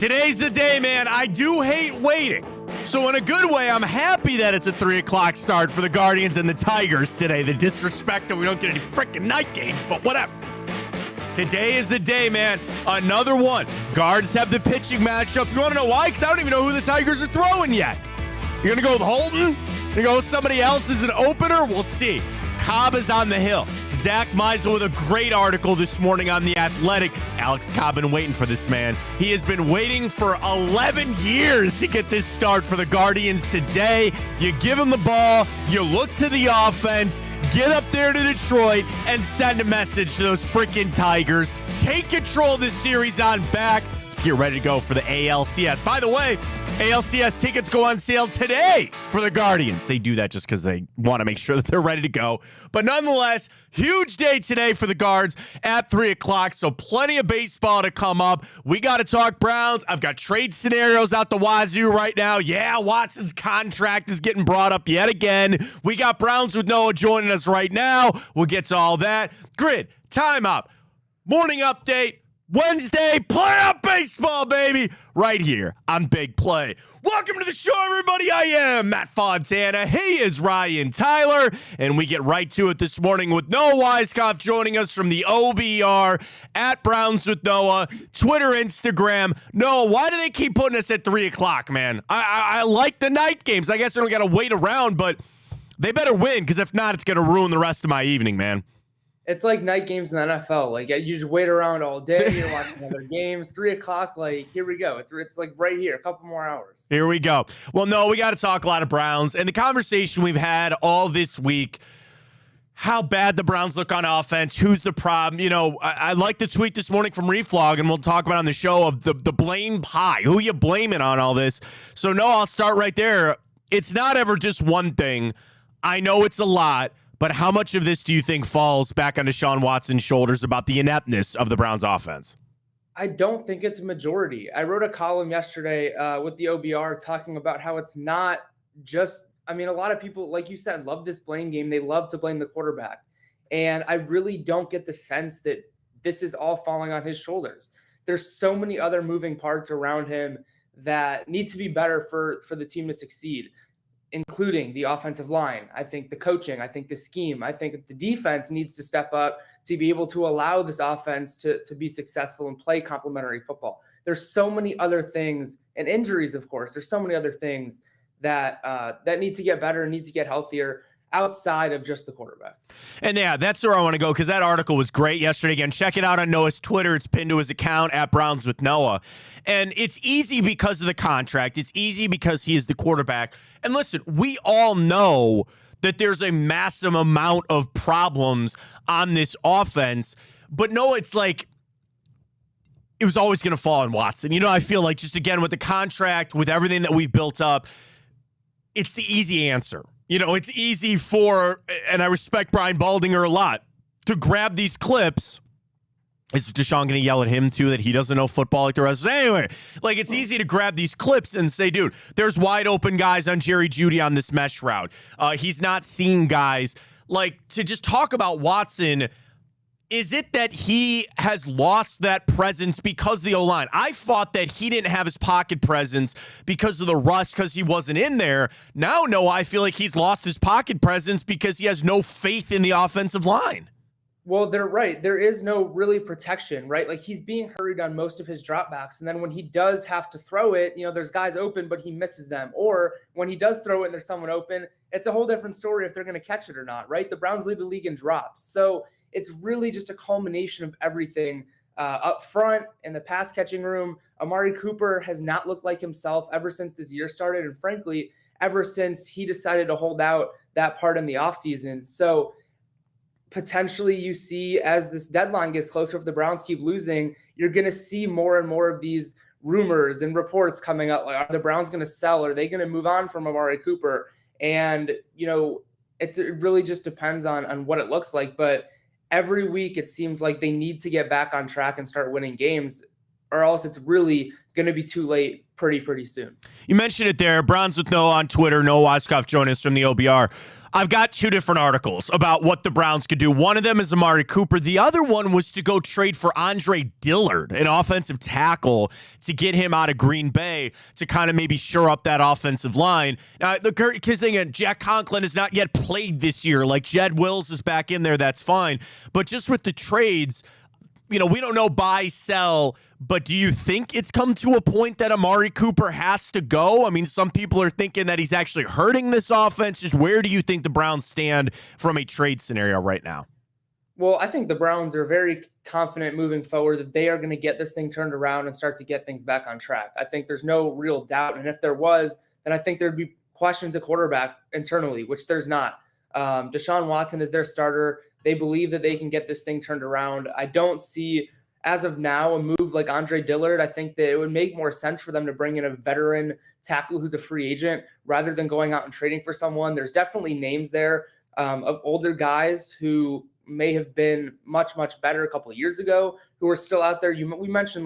Today's the day, man. I do hate waiting. So in a good way, I'm happy that it's a 3 o'clock start for the Guardians and the Tigers today. The disrespect that we don't get any freaking night games, but whatever. Today is the day, man. Another one. Guards have the pitching matchup. You want to know why? Because I don't even know who the Tigers are throwing yet. You're going to go with Holton? You're going to go with somebody else as an opener? We'll see. Cobb is on the hill. Zach Meisel with a great article this morning on The Athletic. Alex Cobb been waiting for this, man. He has been waiting for 11 years to get this start for the Guardians today. You give him the ball, you look to the offense, get up there to Detroit, and send a message to those freaking Tigers. Take control of this series on back. Let's get ready to go for the ALCS. By the way, ALCS tickets go on sale today for the Guardians. They do that just because they want to make sure that they're ready to go. But nonetheless, huge day today for the Guards at 3 o'clock, so plenty of baseball to come up. We got to talk Browns. I've got trade scenarios out the wazoo right now. Yeah, Watson's contract is getting brought up yet again. We got Browns with Noah joining us right now. We'll get to all that. Grid, timeout, morning update. Wednesday, playoff baseball, baby, right here on Big Play. Welcome to the show, everybody. I am Matt Fontana. He is Ryan Tyler, and we get right to it this morning with Noah Weiskopf joining us from the OBR at Browns with Noah, Twitter, Instagram. Noah, why do they keep putting us at 3 o'clock, man? I like the night games. I guess I don't got to wait around, but they better win, because if not, it's going to ruin the rest of my evening, man. It's like night games in the NFL. Like, you just wait around all day. You're watching other games. 3 o'clock, like, here we go. It's like right here, a couple more hours. Here we go. Well, no, we got to talk a lot of Browns. And the conversation we've had all this week, how bad the Browns look on offense, who's the problem. You know, I like the tweet this morning from Reflog, and we'll talk about it on the show, of the blame pie. Who you blaming on all this? So, no, I'll start right there. It's not ever just one thing. I know it's a lot. But how much of this do you think falls back on Deshaun Watson's shoulders about the ineptness of the Browns offense? I don't think it's a majority. I wrote a column yesterday with the OBR talking about how it's not just, I mean, a lot of people, like you said, love this blame game. They love to blame the quarterback. And I really don't get the sense that this is all falling on his shoulders. There's so many other moving parts around him that need to be better for the team to succeed, including the offensive line. I think the coaching, I think the scheme, I think the defense needs to step up to be able to allow this offense to be successful and play complementary football. There's so many other things, and injuries, of course. There's so many other things that need to get better, need to get healthier outside of just the quarterback. And yeah, that's where I want to go, because that article was great yesterday. Again, check it out on Noah's Twitter. It's pinned to his account at Browns with Noah. And it's easy because of the contract. It's easy because he is the quarterback. And listen, we all know that there's a massive amount of problems on this offense. But no, it's like, it was always going to fall on Watson. You know, I feel like, just again with the contract, with everything that we've built up, it's the easy answer. You know, it's easy for, and I respect Brian Baldinger a lot, to grab these clips. Is Deshaun going to yell at him, too, that he doesn't know football like the rest of us? Anyway, like, it's easy to grab these clips and say, dude, there's wide open guys on Jerry Jeudy on this mesh route. He's not seeing guys. Like, to just talk about Watson, is it that he has lost that presence because of the O-line? I thought that he didn't have his pocket presence because of the rust, because he wasn't in there. Now, no, I feel like he's lost his pocket presence because he has no faith in the offensive line. Well, they're right. There is no really protection, right? Like, he's being hurried on most of his dropbacks. And then when he does have to throw it, you know, there's guys open, but he misses them. Or when he does throw it and there's someone open, it's a whole different story if they're going to catch it or not, right? The Browns lead the league in drops. So it's really just a culmination of everything up front in the pass catching room. Amari Cooper has not looked like himself ever since this year started. And frankly, ever since he decided to hold out that part in the offseason. So potentially you see, as this deadline gets closer, if the Browns keep losing, you're going to see more and more of these rumors and reports coming up. Like, are the Browns going to sell? Are they going to move on from Amari Cooper? And, you know, it really just depends on what it looks like. But every week it seems like they need to get back on track and start winning games, or else it's really going to be too late pretty soon. You mentioned it there. Browns with Noah on Twitter. Noah Weiskopf joining us from the OBR. I've got two different articles about what the Browns could do. One of them is Amari Cooper. The other one was to go trade for Andre Dillard, an offensive tackle, to get him out of Green Bay to kind of maybe shore up that offensive line. Now, because Jack Conklin has not yet played this year. Like, Jed Wills is back in there. That's fine. But just with the trades, we don't know buy, sell, but do you think it's come to a point that Amari Cooper has to go? I mean, some people are thinking that he's actually hurting this offense. Just where do you think the Browns stand from a trade scenario right now? Well, I think the Browns are very confident moving forward that they are going to get this thing turned around and start to get things back on track. I think there's no real doubt. And if there was, then I think there'd be questions at quarterback internally, which there's not. Deshaun Watson is their starter. They believe that they can get this thing turned around. I don't see, as of now, a move like Andre Dillard. I think that it would make more sense for them to bring in a veteran tackle who's a free agent rather than going out and trading for someone. There's definitely names there of older guys who may have been much, much better a couple of years ago who are still out there. We mentioned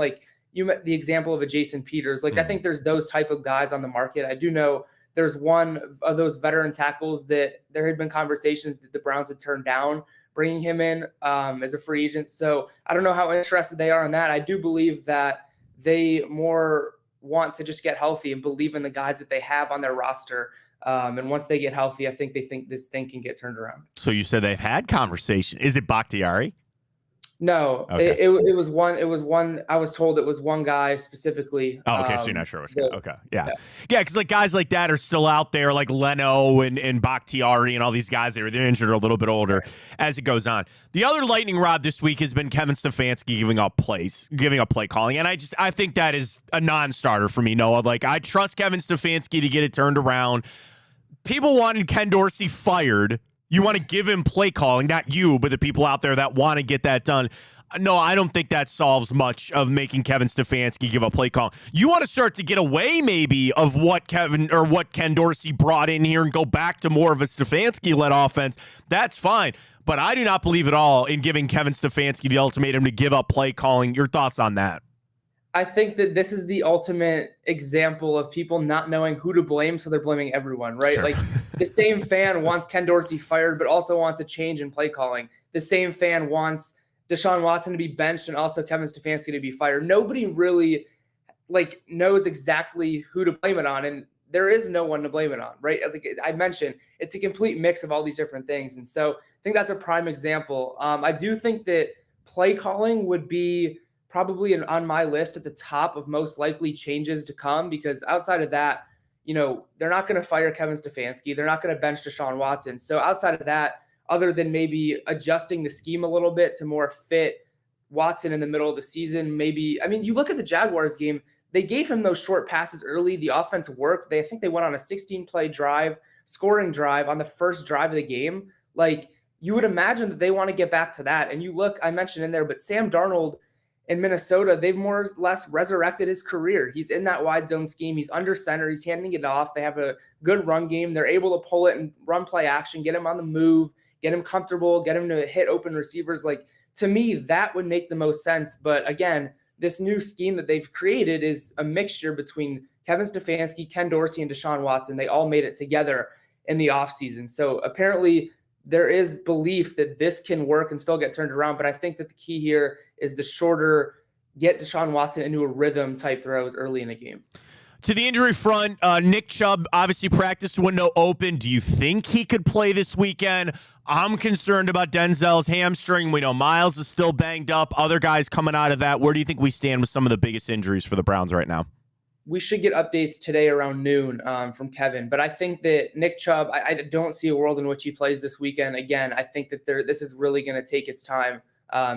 the example of a Jason Peters. I think there's those type of guys on the market. I do know there's one of those veteran tackles that there had been conversations that the Browns had turned down bringing him in as a free agent. So I don't know how interested they are in that. I do believe that they more want to just get healthy and believe in the guys that they have on their roster. And once they get healthy, I think they think this thing can get turned around. So you said they've had conversation. Is it Bakhtiari? No, okay. it was one. I was told it was one guy specifically. Oh, okay. So you're not sure which guy. Okay. Yeah. Because guys like that are still out there, like Leno and Bakhtiari and all these guys. They're injured or a little bit older as it goes on. The other lightning rod this week has been Kevin Stefanski giving up play calling. And I think that is a non-starter for me, Noah. I trust Kevin Stefanski to get it turned around. People wanted Ken Dorsey fired. You want to give him play calling, not you, but the people out there that want to get that done. No, I don't think that solves much of making Kevin Stefanski give a play call. You want to start to get away maybe of what Ken Dorsey brought in here and go back to more of a Stefanski-led offense. That's fine. But I do not believe at all in giving Kevin Stefanski the ultimatum to give up play calling. Your thoughts on that? I think that this is the ultimate example of people not knowing who to blame, so they're blaming everyone, right? Sure. The same fan wants Ken Dorsey fired, but also wants a change in play calling. The same fan wants Deshaun Watson to be benched and also Kevin Stefanski to be fired. Nobody really knows exactly who to blame it on, and there is no one to blame it on, right? I mentioned, it's a complete mix of all these different things, and so I think that's a prime example. I do think that play calling would be probably on my list at the top of most likely changes to come, because outside of that, they're not going to fire Kevin Stefanski. They're not going to bench Deshaun Watson. So outside of that, other than maybe adjusting the scheme a little bit to more fit Watson in the middle of the season, you look at the Jaguars game, they gave him those short passes early. The offense worked. I think they went on a 16-play scoring drive on the first drive of the game. You would imagine that they want to get back to that. And you look, I mentioned in there, but Sam Darnold in Minnesota, they've more or less resurrected his career. He's in that wide zone scheme. He's under center. He's handing it off. They have a good run game. They're able to pull it and run play action, get him on the move, get him comfortable, get him to hit open receivers. To me, that would make the most sense. But again, this new scheme that they've created is a mixture between Kevin Stefanski, Ken Dorsey, and Deshaun Watson. They all made it together in the offseason. So apparently there is belief that this can work and still get turned around. But I think that the key here is the shorter, get Deshaun Watson into a rhythm type throws early in the game. To the injury front, Nick Chubb, obviously practice window open. Do you think he could play this weekend? I'm concerned about Denzel's hamstring. We know Miles is still banged up. Other guys coming out of that. Where do you think we stand with some of the biggest injuries for the Browns right now? We should get updates today around noon from Kevin. But I think that Nick Chubb, I don't see a world in which he plays this weekend. Again, I think that this is really going to take its time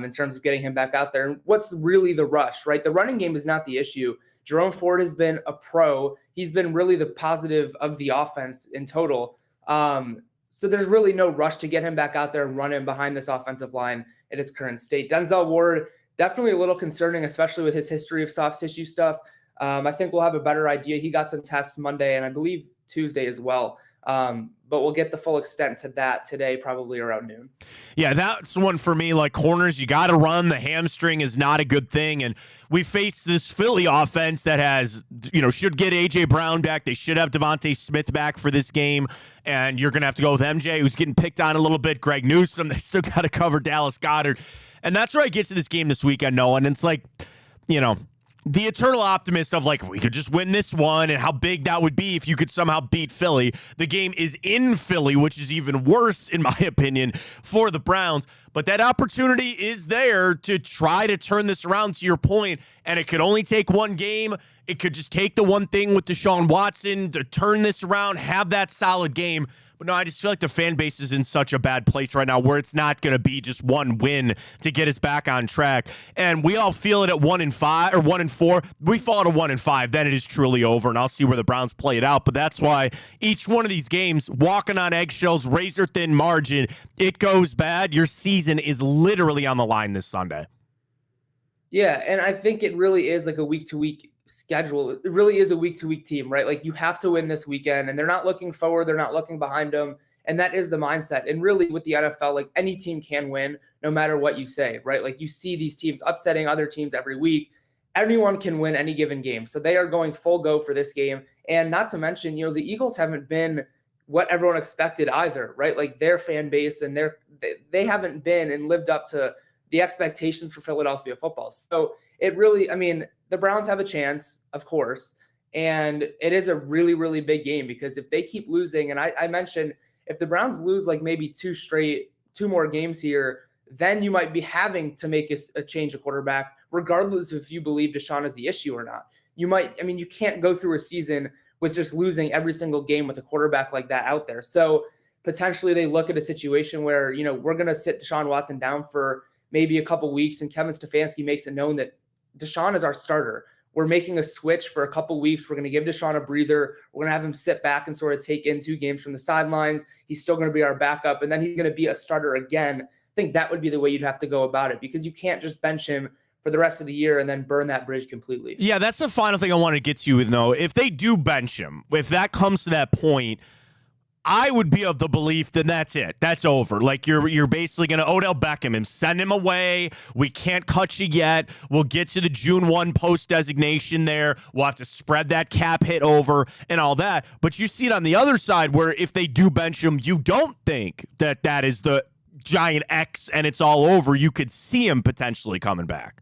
in terms of getting him back out there. And what's really the rush, right? The running game is not the issue. Jerome Ford has been a pro. He's been really the positive of the offense in total. So there's really no rush to get him back out there and run him behind this offensive line at its current state. Denzel Ward, definitely a little concerning, especially with his history of soft tissue stuff. I think we'll have a better idea. He got some tests Monday and I believe Tuesday as well. but we'll get the full extent to that today, probably around noon. Yeah, that's one for me. Like corners, you got to run. The hamstring is not a good thing. And we face this Philly offense that has, should get A.J. Brown back. They should have Devontae Smith back for this game. And you're going to have to go with MJ, who's getting picked on a little bit. Greg Newsome, they still got to cover Dallas Goedert. And that's where I get to this game this weekend, Noah. And it's like, the eternal optimist of like, we could just win this one and how big that would be if you could somehow beat Philly. The game is in Philly, which is even worse, in my opinion, for the Browns. But that opportunity is there to try to turn this around, to your point, and it could only take one game. It could just take the one thing with Deshaun Watson to turn this around, have that solid game. But no, I just feel like the fan base is in such a bad place right now where it's not going to be just one win to get us back on track. And we all feel it at 1-5 or 1-4. We fall to 1-5, then it is truly over. And I'll see where the Browns play it out. But that's why each one of these games, walking on eggshells, razor thin margin, it goes bad. Your season is literally on the line this Sunday. Yeah, and I think it really is like a week-to-week schedule. It really is a week-to-week team, right? Like you have to win this weekend, and they're not looking forward. They're not looking behind them. And that is the mindset. And really with the NFL, like any team can win no matter what you say, right? Like you see these teams upsetting other teams every week. Anyone can win any given game. So they are going full go for this game. And not to mention, the Eagles haven't been what everyone expected either, right? Like their fan base and they haven't been and lived up to the expectations for Philadelphia football. So it really, the Browns have a chance, of course, and it is a really, really big game because if they keep losing, and I mentioned if the Browns lose like maybe two more games here, then you might be having to make a change of quarterback, regardless if you believe Deshaun is the issue or not. You can't go through a season with just losing every single game with a quarterback like that out there. So potentially they look at a situation where, we're going to sit Deshaun Watson down for maybe a couple weeks, and Kevin Stefanski makes it known that Deshaun is our starter. We're making a switch for a couple weeks. We're going to give Deshaun a breather. We're going to have him sit back and sort of take in 2 games from the sidelines. He's still going to be our backup, and then he's going to be a starter again. I think that would be the way you'd have to go about it because you can't just bench him for the rest of the year and then burn that bridge completely. Yeah, that's the final thing I want to get to you with, Noah. If they do bench him, if that comes to that point, I would be of the belief that that's it. That's over. Like you're basically going to Odell Beckham him, send him away. We can't cut you yet. We'll get to the June 1 post designation there. We'll have to spread that cap hit over and all that. But you see it on the other side where if they do bench him, you don't think that is the giant X and it's all over. You could see him potentially coming back.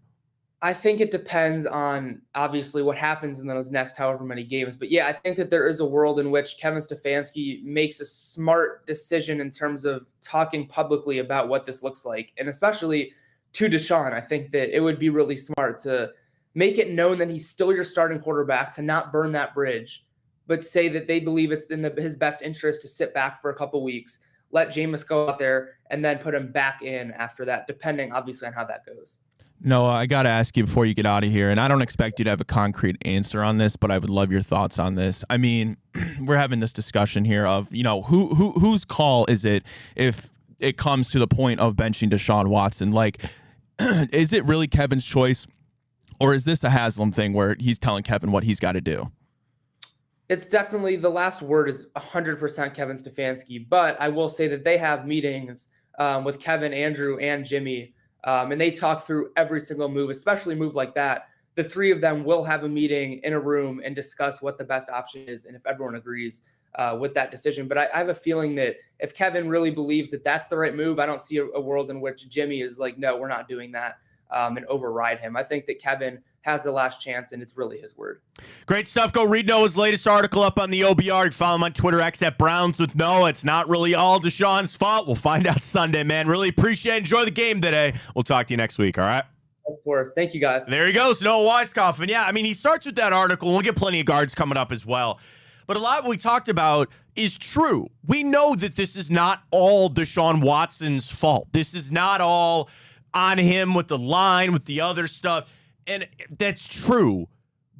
I think it depends on obviously what happens in those next however many games. But yeah, I think that there is a world in which Kevin Stefanski makes a smart decision in terms of talking publicly about what this looks like. And especially to Deshaun, I think that it would be really smart to make it known that he's still your starting quarterback, to not burn that bridge, but say that they believe it's in his best interest to sit back for a couple weeks, let Jameis go out there, and then put him back in after that, depending obviously on how that goes. Noah, I got to ask you before you get out of here, and I don't expect you to have a concrete answer on this, but I would love your thoughts on this. I mean, we're having this discussion here of, whose call is it if it comes to the point of benching Deshaun Watson? Like, is it really Kevin's choice, or is this a Haslam thing where he's telling Kevin what he's got to do? It's definitely, the last word is 100% Kevin Stefanski, but I will say that they have meetings with Kevin, Andrew, and Jimmy, and they talk through every single move, especially a move like that. The 3 of them will have a meeting in a room and discuss what the best option is and if everyone agrees with that decision. But I have a feeling that if Kevin really believes that that's the right move, I don't see a world in which Jimmy is like, no, we're not doing that, and override him. I think that Kevin has the last chance, and it's really his word. Great stuff. Go read Noah's latest article up on the OBR. You can follow him on Twitter, X at Browns with Noah. It's not really all Deshaun's fault. We'll find out Sunday, man. Really appreciate it. Enjoy the game today. We'll talk to you next week, all right? Of course. Thank you, guys. There he goes, Noah Weiskopf. And yeah, I mean, he starts with that article. We'll get plenty of guards coming up as well. But a lot of what we talked about is true. We know that this is not all Deshaun Watson's fault. This is not all on him with the line, with the other stuff. And that's true,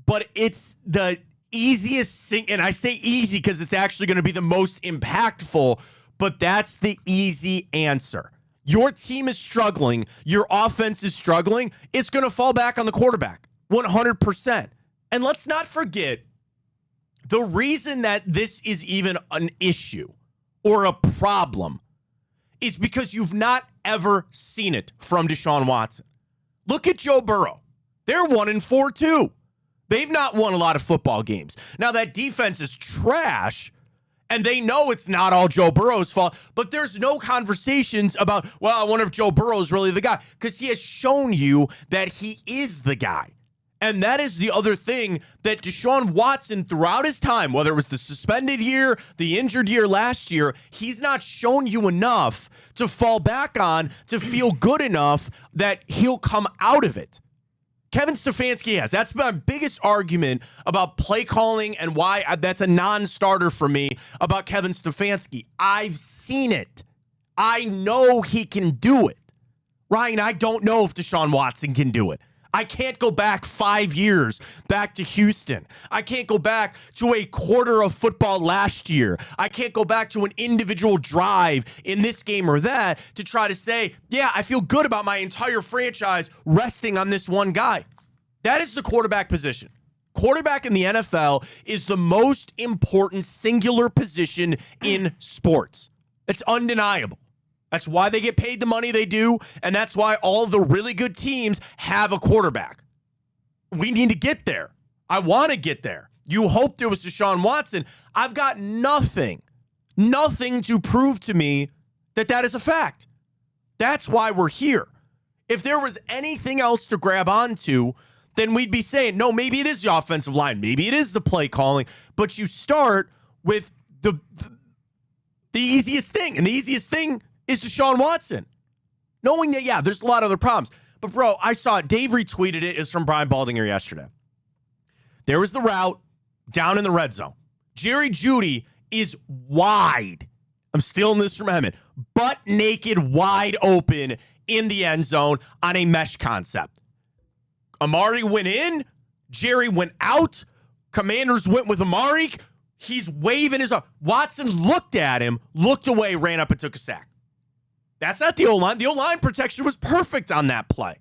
but it's the easiest thing. And I say easy because it's actually going to be the most impactful, but that's the easy answer. Your team is struggling. Your offense is struggling. It's going to fall back on the quarterback 100%. And let's not forget the reason that this is even an issue or a problem is because you've not ever seen it from Deshaun Watson. Look at Joe Burrow. They're 1-4 too. They've not won a lot of football games. Now that defense is trash, and they know it's not all Joe Burrow's fault, but there's no conversations about, well, I wonder if Joe Burrow is really the guy, because he has shown you that he is the guy. And that is the other thing that Deshaun Watson, throughout his time, whether it was the suspended year, the injured year last year, he's not shown you enough to fall back on, to feel good enough that he'll come out of it. Kevin Stefanski has. That's my biggest argument about play calling and why that's a non-starter for me about Kevin Stefanski. I've seen it. I know he can do it. Ryan, I don't know if Deshaun Watson can do it. I can't go back 5 years back to Houston. I can't go back to a quarter of football last year. I can't go back to an individual drive in this game or that to try to say, yeah, I feel good about my entire franchise resting on this one guy. That is the quarterback position. Quarterback in the NFL is the most important singular position in sports. It's undeniable. That's why they get paid the money they do, and that's why all the really good teams have a quarterback. We need to get there. I want to get there. You hoped it was Deshaun Watson. I've got nothing to prove to me that that is a fact. That's why we're here. If there was anything else to grab onto, then we'd be saying, no, maybe it is the offensive line. Maybe it is the play calling. But you start with the easiest thing, and the easiest thing is Deshaun Watson. Knowing that, yeah, there's a lot of other problems. But, bro, I saw it. Dave retweeted it. It's from Brian Baldinger yesterday. There was the route down in the red zone. Jerry Jeudy is wide. I'm stealing this from Emmett. Butt naked, wide open in the end zone on a mesh concept. Amari went in. Jerry went out. Commanders went with Amari. He's waving his arm. Watson looked at him, looked away, ran up and took a sack. That's not the O-line. The O-line protection was perfect on that play.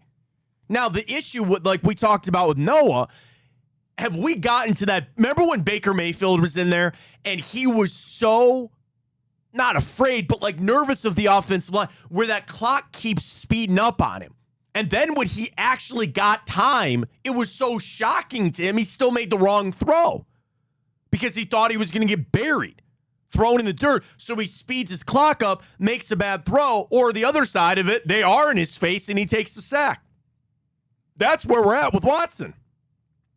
Now, the issue, with, like we talked about with Noah, have we gotten to that? Remember when Baker Mayfield was in there and he was so, not afraid, but like nervous of the offensive line, where that clock keeps speeding up on him. And then when he actually got time, it was so shocking to him, he still made the wrong throw because he thought he was going to get buried. Thrown in the dirt, so he speeds his clock up, makes a bad throw, or the other side of it, they are in his face and he takes the sack. That's where we're at with Watson.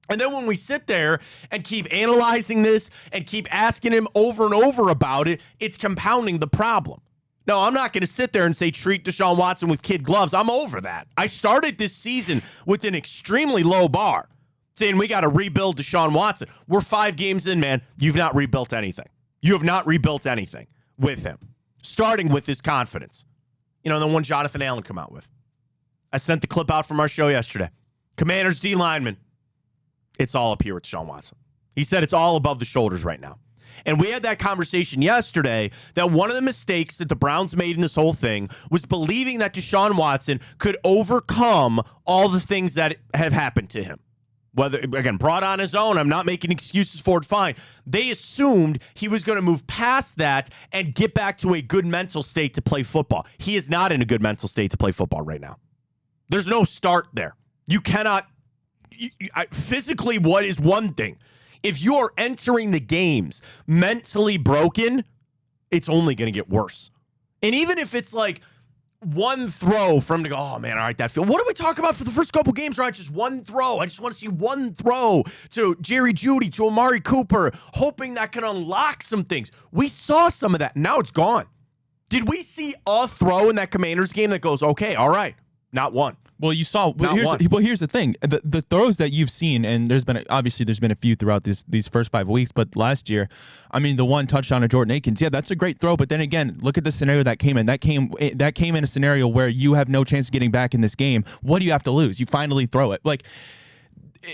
And then when we sit there and keep analyzing this and keep asking him over and over about it, it's compounding the problem. No, I'm not going to sit there and say treat Deshaun Watson with kid gloves. I'm over that. I started this season with an extremely low bar, saying we got to rebuild Deshaun Watson. We're 5 games in, man. You've not rebuilt anything. You have not rebuilt anything with him, starting with his confidence. You know, the one Jonathan Allen come out with. I sent the clip out from our show yesterday. Commanders D lineman. It's all up here with Deshaun Watson. He said it's all above the shoulders right now. And we had that conversation yesterday that one of the mistakes that the Browns made in this whole thing was believing that Deshaun Watson could overcome all the things that have happened to him. Whether, again, brought on his own, I'm not making excuses for it, fine. They assumed he was going to move past that and get back to a good mental state to play football. He is not in a good mental state to play football right now. There's no start there. You cannot, physically, what is one thing? If you are entering the games mentally broken, it's only going to get worse. And even if it's like one throw from to go, oh man, all right, that feel. What do we talk about for the first couple games, right? Just one throw. I just want to see one throw to Jerry Jeudy, to Amari Cooper, hoping that can unlock some things. We saw some of that. Now it's gone. Did we see a throw in that Commanders game that goes, okay, all right, not one? Well, you saw. Well, here's the thing: the throws that you've seen, and there's been a few throughout these first 5 weeks. But last year, I mean, the one touchdown to Jordan Akins, yeah, that's a great throw. But then again, look at the scenario that came in. That came in a scenario where you have no chance of getting back in this game. What do you have to lose? You finally throw it. Like,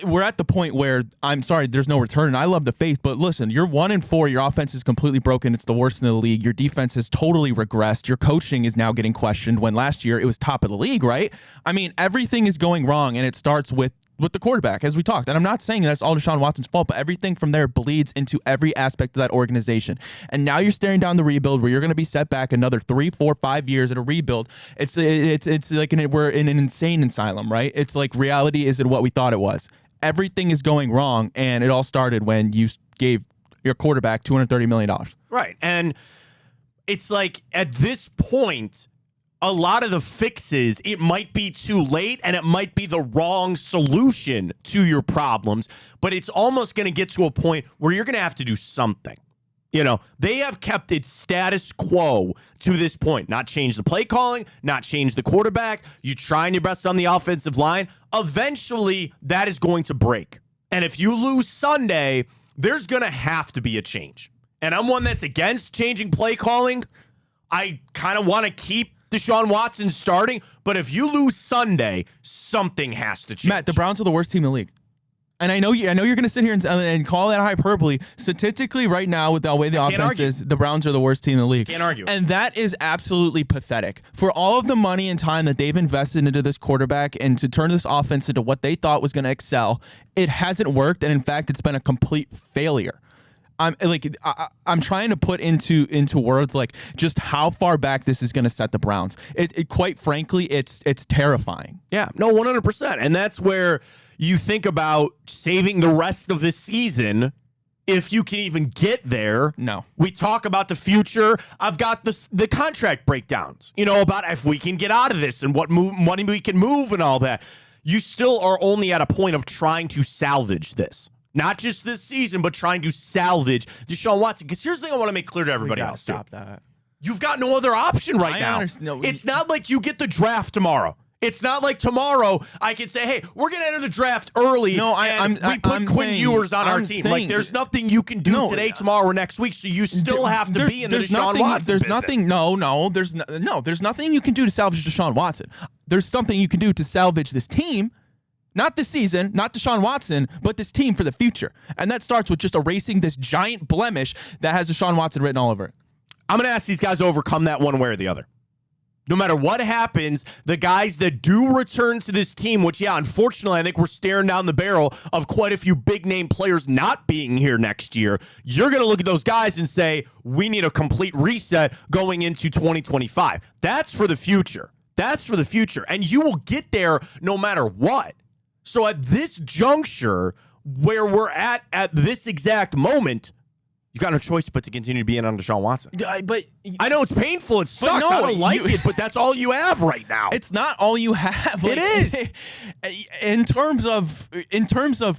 we're at the point where, I'm sorry, there's no return, and I love the faith, but listen, you're 1-4, your offense is completely broken, it's the worst in the league, your defense has totally regressed, your coaching is now getting questioned when last year it was top of the league, right? I mean, everything is going wrong, and it starts with with the quarterback, as we talked. And I'm not saying that's all Deshaun Watson's fault, but everything from there bleeds into every aspect of that organization. And now you're staring down the rebuild where you're going to be set back another 3, 4, 5 years at a rebuild. It's like we're in an insane asylum, right? It's like reality isn't what we thought it was. Everything is going wrong, and it all started when you gave your quarterback $230 million. Right. And it's like at this point, a lot of the fixes, it might be too late and it might be the wrong solution to your problems, but it's almost going to get to a point where you're going to have to do something. You know, they have kept it status quo to this point, not change the play calling, not change the quarterback. You trying your best on the offensive line. Eventually, that is going to break. And if you lose Sunday, there's going to have to be a change. And I'm one that's against changing play calling. I kind of want to keep Deshaun Watson starting, but if you lose Sunday, something has to change. Matt, the Browns are the worst team in the league. And I know you're going to sit here and call that hyperbole. Statistically, right now, with the way the offense is, the Browns are the worst team in the league. Can't argue. And that is absolutely pathetic. For all of the money and time that they've invested into this quarterback and to turn this offense into what they thought was going to excel, it hasn't worked. And in fact, it's been a complete failure. I'm trying to put into words like just how far back this is going to set the Browns. It quite frankly, it's terrifying. Yeah, no, 100%. And that's where you think about saving the rest of this season if you can even get there. No. We talk about the future. I've got the contract breakdowns, about if we can get out of this and what money we can move and all that. You still are only at a point of trying to salvage this. Not just this season, but trying to salvage Deshaun Watson. Because here's the thing I want to make clear to everybody else. Stop that. You've got no other option right now. It's not like you get the draft tomorrow. It's not like tomorrow I can say, hey, we're going to enter the draft early. No, we put Quinn Ewers on our team. Like, there's nothing you can do today, tomorrow, or next week. So you still have to be in the Deshaun Watson business. There's nothing you can do to salvage Deshaun Watson. There's something you can do to salvage this team. Not this season, not Deshaun Watson, but this team for the future. And that starts with just erasing this giant blemish that has Deshaun Watson written all over it. I'm going to ask these guys to overcome that one way or the other. No matter what happens, the guys that do return to this team, which, unfortunately, I think we're staring down the barrel of quite a few big-name players not being here next year. You're going to look at those guys and say, we need a complete reset going into 2025. That's for the future. That's for the future. And you will get there no matter what. So at this juncture, where we're at this exact moment, you got no choice but to continue to be in on Deshaun Watson. But I know it's painful. It sucks. I don't like it, but that's all you have right now. It's not all you have. It is. In terms of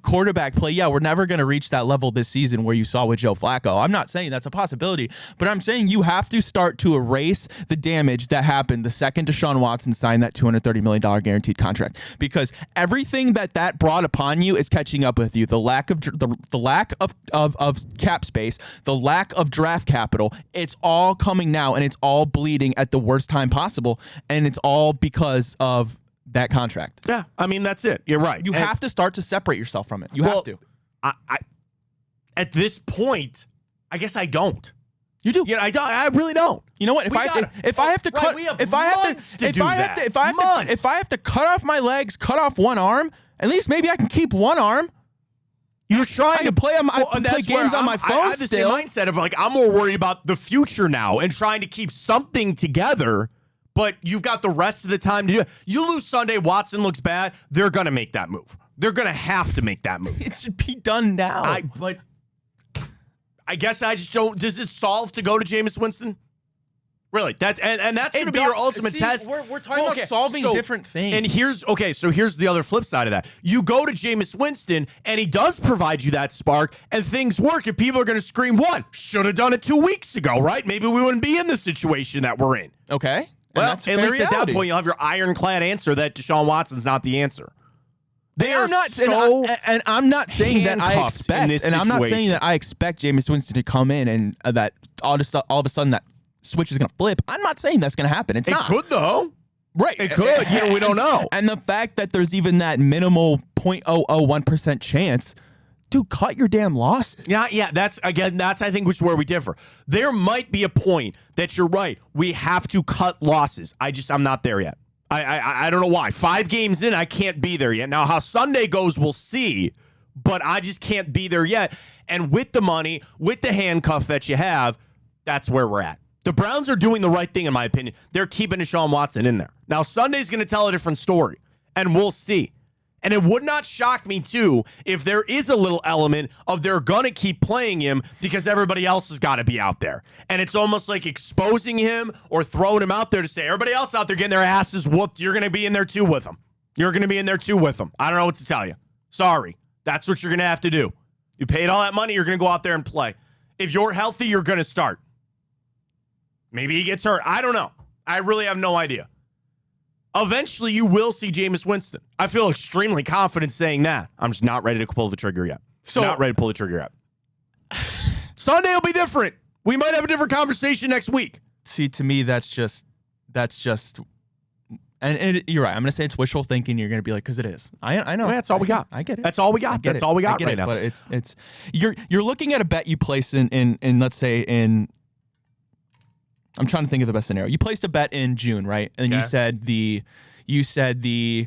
quarterback play, we're never going to reach that level this season where you saw with Joe Flacco. I'm not saying that's a possibility, but I'm saying you have to start to erase the damage that happened the second Deshaun Watson signed that $230 million guaranteed contract, because everything that brought upon you is catching up with you. The lack of cap space, the lack of draft capital, it's all coming now, and it's all bleeding at the worst time possible, and it's all because of that contract. Yeah, I mean, that's it. You're right. You have to start to separate yourself from it. You have to. I at this point, I guess I don't. You do. Yeah, I really don't. You know what? If I have to cut off my legs, cut off one arm, at least maybe I can keep one arm. You're trying to play games on my phone. I have the same mindset of I'm more worried about the future now and trying to keep something together. But you've got the rest of the time to do it. You lose Sunday, Watson looks bad. They're gonna make that move. They're gonna have to make that move. It should be done now. But I guess I just don't. Does it solve to go to Jameis Winston? Really? That's going to be your ultimate test. We're talking about solving different things. And here's the other flip side of that. You go to Jameis Winston, and he does provide you that spark, and things work, and people are going to scream, should have done it 2 weeks ago, right? Maybe we wouldn't be in the situation that we're in. Okay. Well, at least at that point, you'll have your ironclad answer that Deshaun Watson's not the answer. I'm not saying that I expect Jameis Winston to come in and that all of a sudden that switch is going to flip. I'm not saying that's going to happen. It could, though. Right. It could. We don't know. And the fact that there's even that minimal 0.001% chance, dude, cut your damn losses. Yeah. That's I think which is where we differ. There might be a point that you're right. We have to cut losses. I'm not there yet. I don't know why. 5 games in, I can't be there yet. Now, how Sunday goes, we'll see, but I just can't be there yet. And with the money, with the handcuff that you have, that's where we're at. The Browns are doing the right thing, in my opinion. They're keeping Deshaun Watson in there. Now, Sunday's going to tell a different story, and we'll see. And it would not shock me, too, if there is a little element of they're going to keep playing him because everybody else has got to be out there. And it's almost like exposing him or throwing him out there to say, everybody else out there getting their asses whooped, you're going to be in there, too, with them. You're going to be in there, too, with them. I don't know what to tell you. Sorry. That's what you're going to have to do. You paid all that money, you're going to go out there and play. If you're healthy, you're going to start. Maybe he gets hurt. I don't know. I really have no idea. Eventually, you will see Jameis Winston. I feel extremely confident saying that. I'm just not ready to pull the trigger yet. Not ready to pull the trigger yet. Sunday will be different. We might have a different conversation next week. See, to me, that's just, and you're right. I'm going to say it's wishful thinking. You're going to be like, because it is. I know. That's all we got. I get it. That's all we got. That's all we got right now. But it's you're looking at a bet you placed in let's say in. I'm trying to think of the best scenario. You placed a bet in June, right? And you said the you said the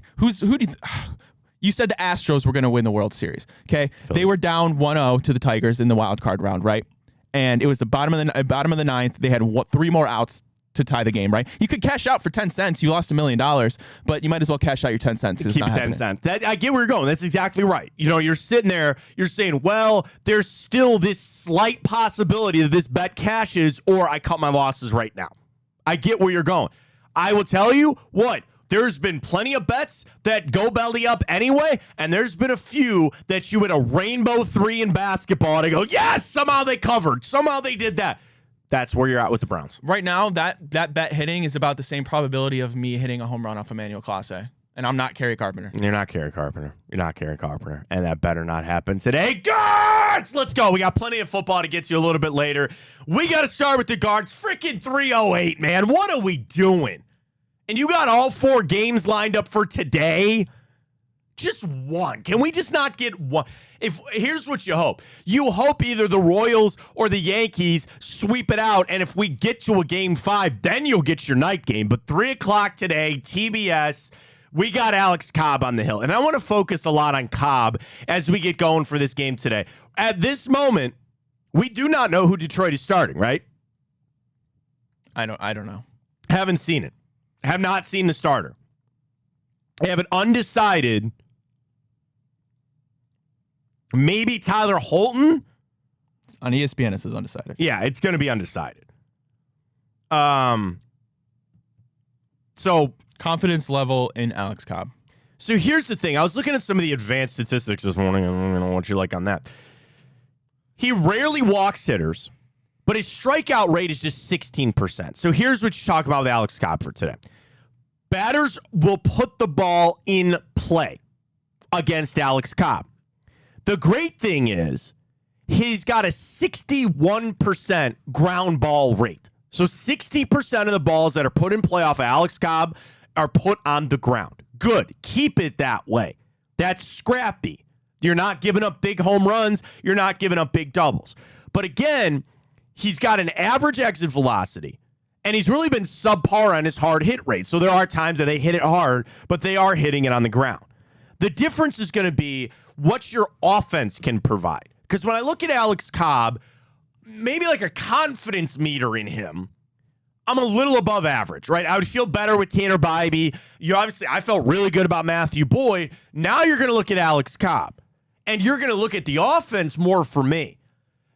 Astros were going to win the World Series. Okay, they were down 1-0 to the Tigers in the wild card round, right? And it was the bottom of the ninth. They had 3 more outs to tie the game, right? You could cash out for 10 cents. You lost $1 million, but you might as well cash out your 10 cents. Keep 10 cents. I get where you're going. That's exactly right. You know, you're sitting there, you're saying, well, there's still this slight possibility that this bet cashes or I cut my losses right now. I get where you're going. I will tell you what, there's been plenty of bets that go belly up anyway, and there's been a few that you hit a rainbow 3 in basketball and I go, yes, somehow they covered. Somehow they did that. That's where you're at with the Browns. Right now, that bet hitting is about the same probability of me hitting a home run off Emmanuel Clase. And I'm not Kerry Carpenter. You're not Kerry Carpenter. You're not Kerry Carpenter. And that better not happen today. Guards! Let's go. We got plenty of football to get to a little bit later. We got to start with the Guards. Freaking 308, man. What are we doing? And you got all 4 games lined up for today? Just one. Can we just not get one? Here's what you hope. You hope either the Royals or the Yankees sweep it out, and if we get to a game 5, then you'll get your night game. But 3 o'clock today, TBS, we got Alex Cobb on the hill. And I want to focus a lot on Cobb as we get going for this game today. At this moment, we do not know who Detroit is starting, right? I don't know. Haven't seen it. Have not seen the starter. I have an undecided. Maybe Tyler Holton. On ESPN, it says undecided. Yeah, it's going to be undecided. So confidence level in Alex Cobb. So here's the thing. I was looking at some of the advanced statistics this morning. I don't know what you like on that. He rarely walks hitters, but his strikeout rate is just 16%. So here's what you talk about with Alex Cobb for today. Batters will put the ball in play against Alex Cobb. The great thing is he's got a 61% ground ball rate. So 60% of the balls that are put in play off of Alex Cobb are put on the ground. Good. Keep it that way. That's scrappy. You're not giving up big home runs. You're not giving up big doubles. But again, he's got an average exit velocity, and he's really been subpar on his hard hit rate. So there are times that they hit it hard, but they are hitting it on the ground. The difference is going to be what your offense can provide. Because when I look at Alex Cobb, maybe like a confidence meter in him, I'm a little above average, right? I would feel better with Tanner Bybee. I felt really good about Matthew Boyd. Now you're going to look at Alex Cobb, and you're going to look at the offense more for me.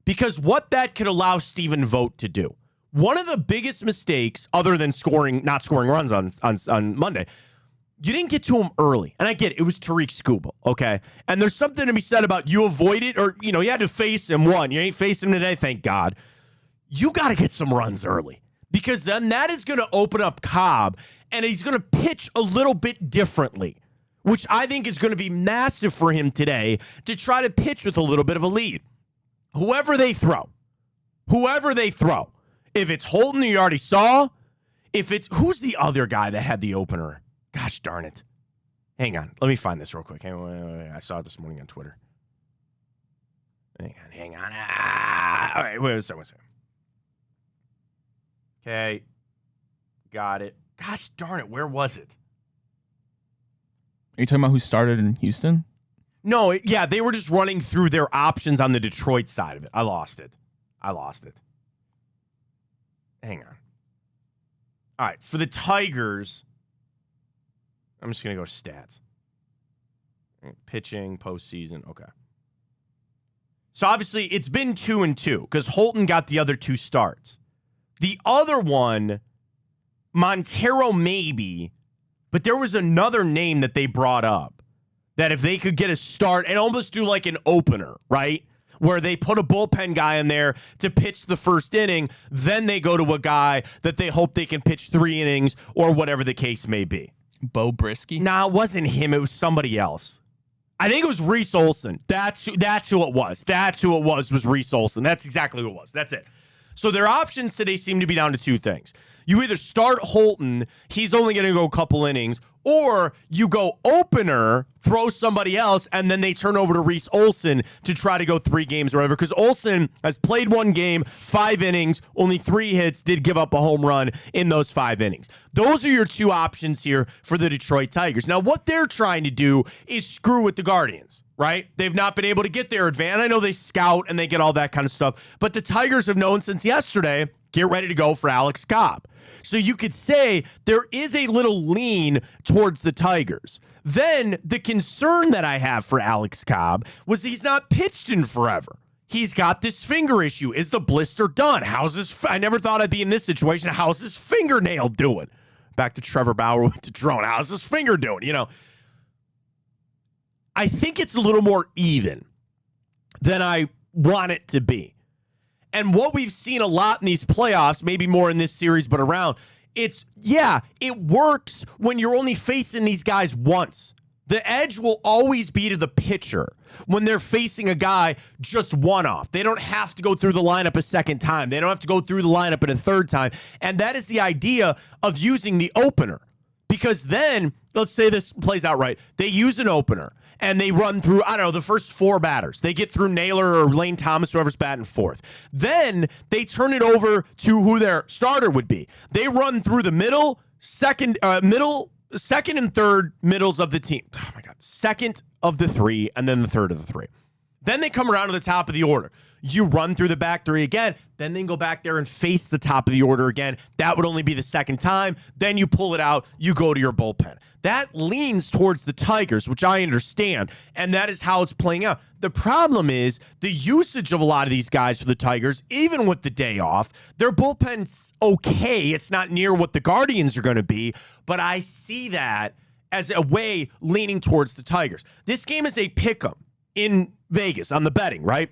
Because what that could allow Stephen Vogt to do. One of the biggest mistakes, other than not scoring runs on Monday, you didn't get to him early. And I get it. It was Tariq Skubal, okay? And there's something to be said about you avoid it, or, you had to face him one. You ain't faced him today, thank God. You got to get some runs early. Because then that is going to open up Cobb, and he's going to pitch a little bit differently, which I think is going to be massive for him today to try to pitch with a little bit of a lead. Whoever they throw, if it's Holton, you already saw. Who's the other guy that had the opener? Gosh darn it. Hang on. Let me find this real quick. Wait. I saw it this morning on Twitter. Hang on. All right, wait a second. Okay. Got it. Gosh darn it. Where was it? Are you talking about who started in Houston? No, yeah, they were just running through their options on the Detroit side of it. I lost it. Hang on. All right, for the Tigers, I'm just going to go stats. Pitching, postseason, okay. So obviously it's been 2-2 because Holton got the other 2 starts. The other one, Montero maybe, but there was another name that they brought up that if they could get a start and almost do like an opener, right? Where they put a bullpen guy in there to pitch the first inning, then they go to a guy that they hope they can pitch 3 innings or whatever the case may be. Bo Brisky? Nah, it wasn't him. It was somebody else. I think it was Reese Olson. That's who it was. Was Reese Olson. That's exactly who it was. That's it. So their options today seem to be down to 2 things. You either start Holton, he's only going to go a couple innings, or you go opener, throw somebody else, and then they turn over to Reese Olson to try to go 3 games or whatever. Because Olson has played 1 game, 5 innings, only 3 hits, did give up a home run in those 5 innings. Those are your 2 options here for the Detroit Tigers. Now, what they're trying to do is screw with the Guardians, right? They've not been able to get their advance. I know they scout and they get all that kind of stuff, but the Tigers have known since yesterday, get ready to go for Alex Cobb. So you could say there is a little lean towards the Tigers. Then the concern that I have for Alex Cobb was he's not pitched in forever. He's got this finger issue. Is the blister done? I never thought I'd be in this situation. How's his fingernail doing? Back to Trevor Bauer with the drone. How's his finger doing? I think it's a little more even than I want it to be. And what we've seen a lot in these playoffs, maybe more in this series, but around, it works when you're only facing these guys once. The edge will always be to the pitcher when they're facing a guy just one-off. They don't have to go through the lineup a second time. They don't have to go through the lineup a third time. And that is the idea of using the opener. Because then, let's say this plays out right. They use an opener. And they run through, the first 4 batters. They get through Naylor or Lane Thomas, whoever's batting 4th. Then they turn it over to who their starter would be. They run through the second and third middles of the team. Oh my God. Second of the 3, and then the third of the 3. Then they come around to the top of the order. You run through the back 3 again, then they go back there and face the top of the order again. That would only be the second time. Then you pull it out, you go to your bullpen. That leans towards the Tigers, which I understand, and that is how it's playing out. The problem is the usage of a lot of these guys for the Tigers, even with the day off, their bullpen's okay. It's not near what the Guardians are going to be, but I see that as a way leaning towards the Tigers. This game is a pick'em in Vegas on the betting, right?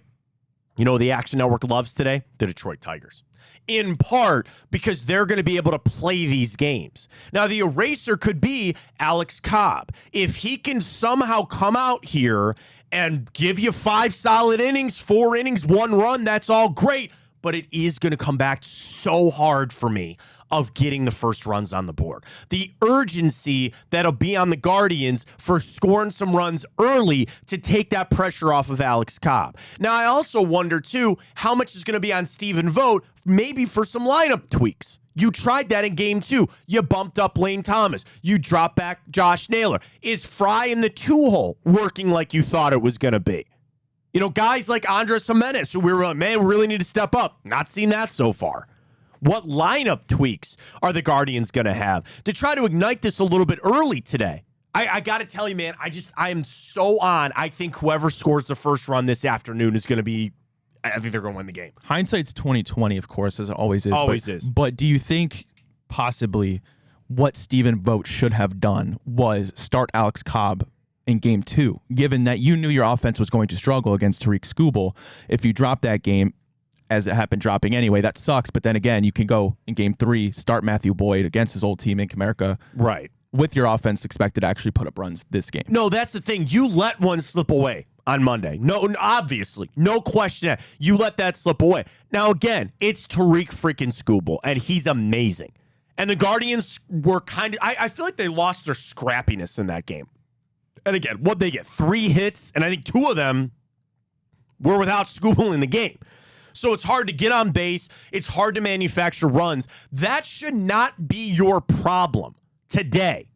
You know the Action Network loves today? The Detroit Tigers. In part because they're going to be able to play these games. Now, the eraser could be Alex Cobb. If he can somehow come out here and give you 5 solid innings, 4 innings, 1 run, that's all great. But it is going to come back so hard for me of getting the first runs on the board. The urgency that'll be on the Guardians for scoring some runs early to take that pressure off of Alex Cobb. Now, I also wonder, too, how much is going to be on Stephen Vogt, maybe for some lineup tweaks. You tried that in game 2. You bumped up Lane Thomas. You dropped back Josh Naylor. Is Fry in the 2-hole working like you thought it was going to be? Guys like Andres Jimenez, who we were like, man, we really need to step up. Not seen that so far. What lineup tweaks are the Guardians going to have to try to ignite this a little bit early today? I got to tell you, man, I am so on. I think whoever scores the first run this afternoon is going to be, I think they're going to win the game. Hindsight's 20/20, of course, as it always is. Always is. But do you think possibly what Stephen Vogt should have done was start Alex Cobb in game 2, given that you knew your offense was going to struggle against Tariq Skubal? If you drop that game, as it happened dropping anyway, that sucks. But then again, you can go in game 3, start Matthew Boyd against his old team in Comerica. Right. With your offense expected to actually put up runs this game. No, that's the thing. You let one slip away on Monday. No, obviously. No question. You let that slip away. Now, again, it's Tariq freaking Skubal, and he's amazing. And the Guardians were kind of, I feel like they lost their scrappiness in that game. And again, what'd they get? 3 hits, and I think 2 of them were without Skubal in the game. So it's hard to get on base. It's hard to manufacture runs. That should not be your problem today.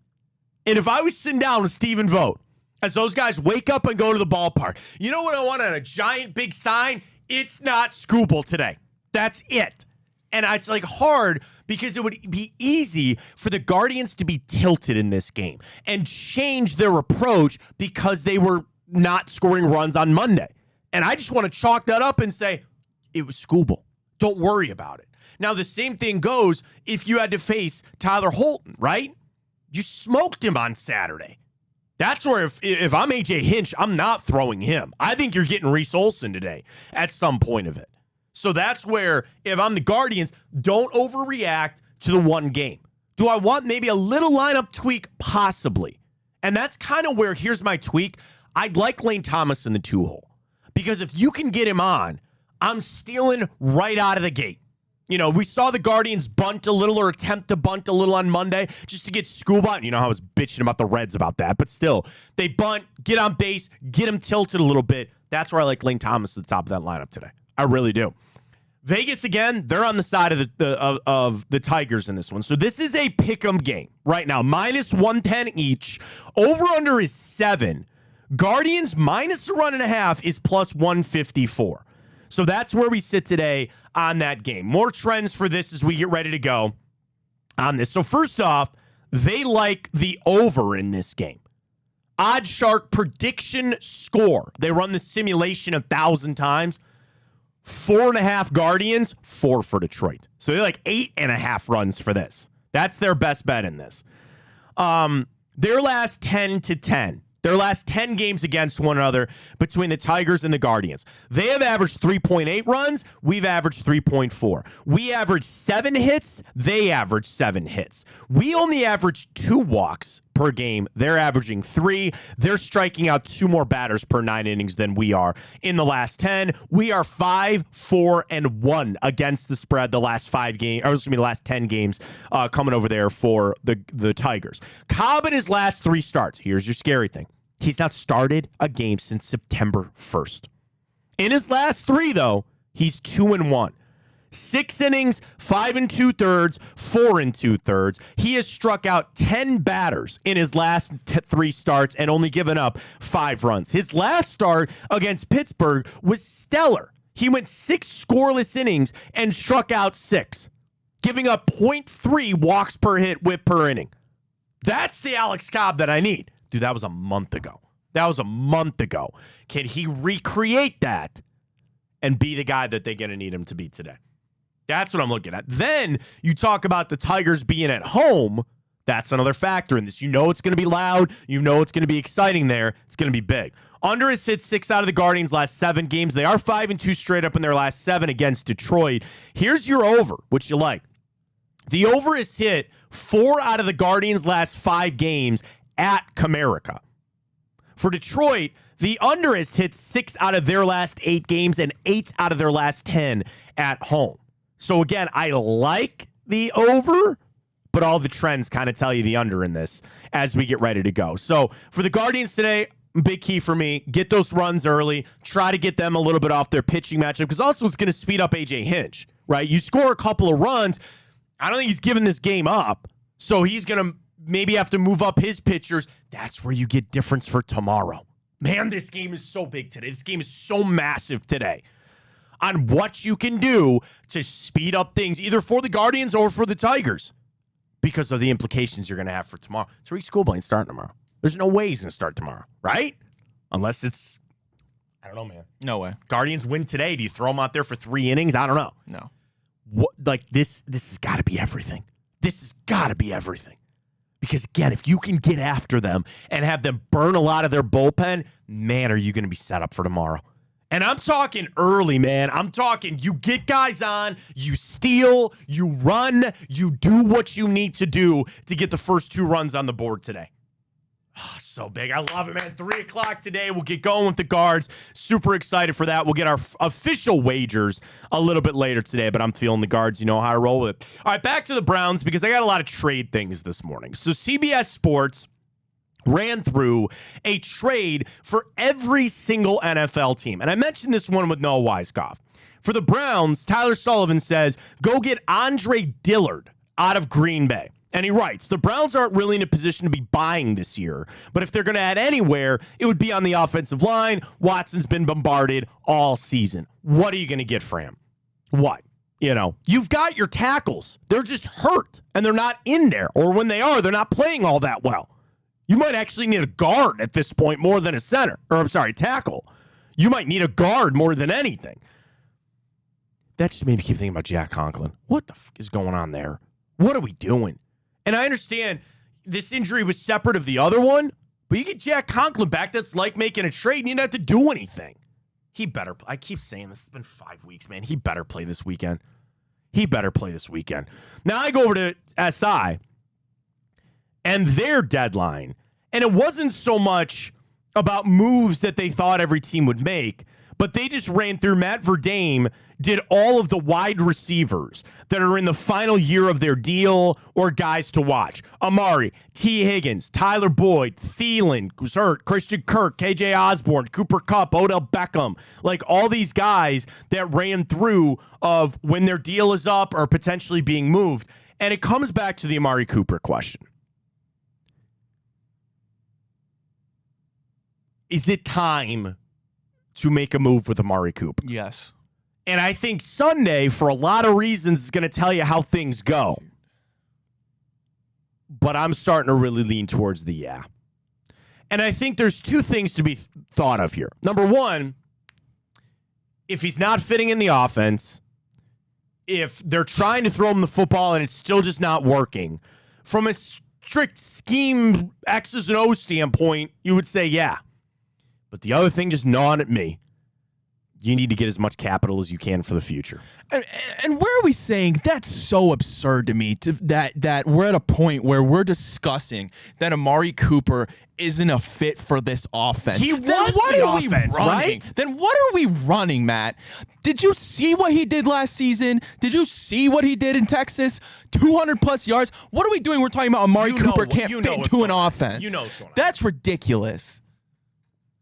And if I was sitting down with Stephen Vogt, as those guys wake up and go to the ballpark, you know what I want on a giant big sign? It's not Scooble today. That's it. And it's like hard because it would be easy for the Guardians to be tilted in this game and change their approach because they were not scoring runs on Monday. And I just want to chalk that up and say, it was Scooble. Don't worry about it. Now, the same thing goes if you had to face Tyler Holton, right? You smoked him on Saturday. That's where if I'm AJ Hinch, I'm not throwing him. I think you're getting Reese Olson today at some point of it. So that's where, if I'm the Guardians, don't overreact to the one game. Do I want maybe a little lineup tweak? Possibly. And that's kind of where, here's my tweak. I'd like Lane Thomas in the 2-hole. Because if you can get him on, I'm stealing right out of the gate. You know, we saw the Guardians bunt a little or attempt to bunt a little on Monday just to get Scoob on. You know how I was bitching about the Reds about that, but still, they bunt, get on base, get him tilted a little bit. That's where I like Lane Thomas at the top of that lineup today. I really do. Vegas, again, they're on the side of the Tigers in this one. So this is a pick'em game right now. Minus 110 each. Over-under is 7. Guardians minus a run and a half is plus 154. So that's where we sit today on that game. More trends for this as we get ready to go on this. So first off, they like the over in this game. Odd Shark prediction score. They run the simulation 1,000 times. 4.5 Guardians, 4 for Detroit. So they're like 8.5 runs for this. That's their best bet in this. Their last 10-10. Their last 10 games against one another between the Tigers and the Guardians. They have averaged 3.8 runs. We've averaged 3.4. We averaged 7 hits. They averaged 7 hits. We only average 2 walks per game. They're averaging 3. They're striking out 2 more batters per 9 innings than we are. In the last 10, we are 5-4-1 against the spread the last 5 games, or excuse me, the last 10 games coming over there for the Tigers. Cobb in his last 3 starts. Here's your scary thing. He's not started a game since September 1st. In his last 3, though, he's 2-1. 6 innings, 5 2/3, 4 2/3. He has struck out 10 batters in his last 3 starts and only given up 5 runs. His last start against Pittsburgh was stellar. He went 6 scoreless innings and struck out 6, giving up 0.3 walks per hit, whip per inning. That's the Alex Cobb that I need. Dude, that was a month ago. Can he recreate that and be the guy that they're going to need him to be today? That's what I'm looking at. Then you talk about the Tigers being at home. That's another factor in this. You know it's going to be loud. You know it's going to be exciting there. It's going to be big. Under has hit 6 out of the Guardians' last 7 games. They are 5-2 straight up in their last 7 against Detroit. Here's your over, which you like. The over is hit 4 out of the Guardians' last 5 games at Comerica. For Detroit, the under has hit 6 out of their last 8 games and 8 out of their last 10 at home. So again, I like the over, but all the trends kind of tell you the under in this as we get ready to go. So for the Guardians today, big key for me, get those runs early, try to get them a little bit off their pitching matchup, because also it's going to speed up AJ Hinch, right? You score a couple of runs, I don't think he's giving this game up, so he's going to maybe have to move up his pitchers. That's where you get difference for tomorrow. Man, this game is so big today. This game is so massive today on what you can do to speed up things, either for the Guardians or for the Tigers, because of the implications you're going to have for tomorrow. Tariq Schoolboy starting tomorrow. There's no way he's going to start tomorrow, right? Unless it's, I don't know, man. No way. Guardians win today. Do you throw him out there for 3 innings? I don't know. No. What, like this has got to be everything. This has got to be everything. Because, again, if you can get after them and have them burn a lot of their bullpen, man, are you going to be set up for tomorrow. And I'm talking early, man. I'm talking you get guys on, you steal, you run, you do what you need to do to get the first 2 runs on the board today. Oh, so big. I love it, man. 3 o'clock today. We'll get going with the Guards. Super excited for that. We'll get our official wagers a little bit later today, but I'm feeling the Guards. You know how I roll with it. All right, back to the Browns, because I got a lot of trade things this morning. So CBS Sports ran through a trade for every single NFL team. And I mentioned this one with Noah Weiskopf. For the Browns, Tyler Sullivan says, go get Andre Dillard out of Green Bay. And he writes, the Browns aren't really in a position to be buying this year, but if they're going to add anywhere, it would be on the offensive line. Watson's been bombarded all season. What are you going to get for him? What? You've got your tackles. They're just hurt, and they're not in there. Or when they are, they're not playing all that well. You might actually need a guard at this point more than a center. Tackle. You might need a guard more than anything. That just made me keep thinking about Jack Conklin. What the fuck is going on there? What are we doing? And I understand this injury was separate of the other one, but you get Jack Conklin back, that's like making a trade, and you don't have to do anything. He better I keep saying this. It's been 5 weeks, man. He better play this weekend. Now I go over to SI and their deadline, and it wasn't so much about moves that they thought every team would make, but they just ran through. Matt Verdame did all of the wide receivers that are in the final year of their deal or guys to watch. Amari, T. Higgins, Tyler Boyd, Thielen, who's hurt, Christian Kirk, KJ Osborne, Cooper Kupp, Odell Beckham, like all these guys that ran through of when their deal is up or potentially being moved. And it comes back to the Amari Cooper question. Is it time to make a move with Amari Cooper? Yes. And I think Sunday, for a lot of reasons, is going to tell you how things go. But I'm starting to really lean towards the yeah. And I think there's two things to be thought of here. Number one, if he's not fitting in the offense, if they're trying to throw him the football and it's still just not working, from a strict scheme X's and O's standpoint, you would say yeah. But the other thing just gnawing at me, you need to get as much capital as you can for the future. And where are we saying that's so absurd to me that we're at a point where we're discussing that Amari Cooper isn't a fit for this offense? He was the offense, right? Then what are we running, Matt? Did you see what he did last season? Did you see what he did in Texas? 200-plus yards. What are we doing? We're talking about Amari Cooper can't fit into an offense. You know what's going on. That's ridiculous.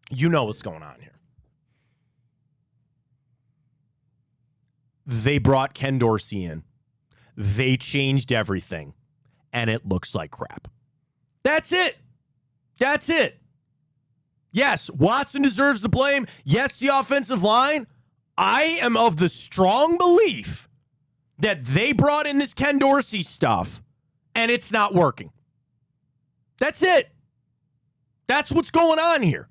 You know what's going on here. They brought Ken Dorsey in. They changed everything, and it looks like crap. That's it. Yes, Watson deserves the blame. Yes, the offensive line. I am of the strong belief that they brought in this Ken Dorsey stuff, and it's not working. That's it. That's what's going on here.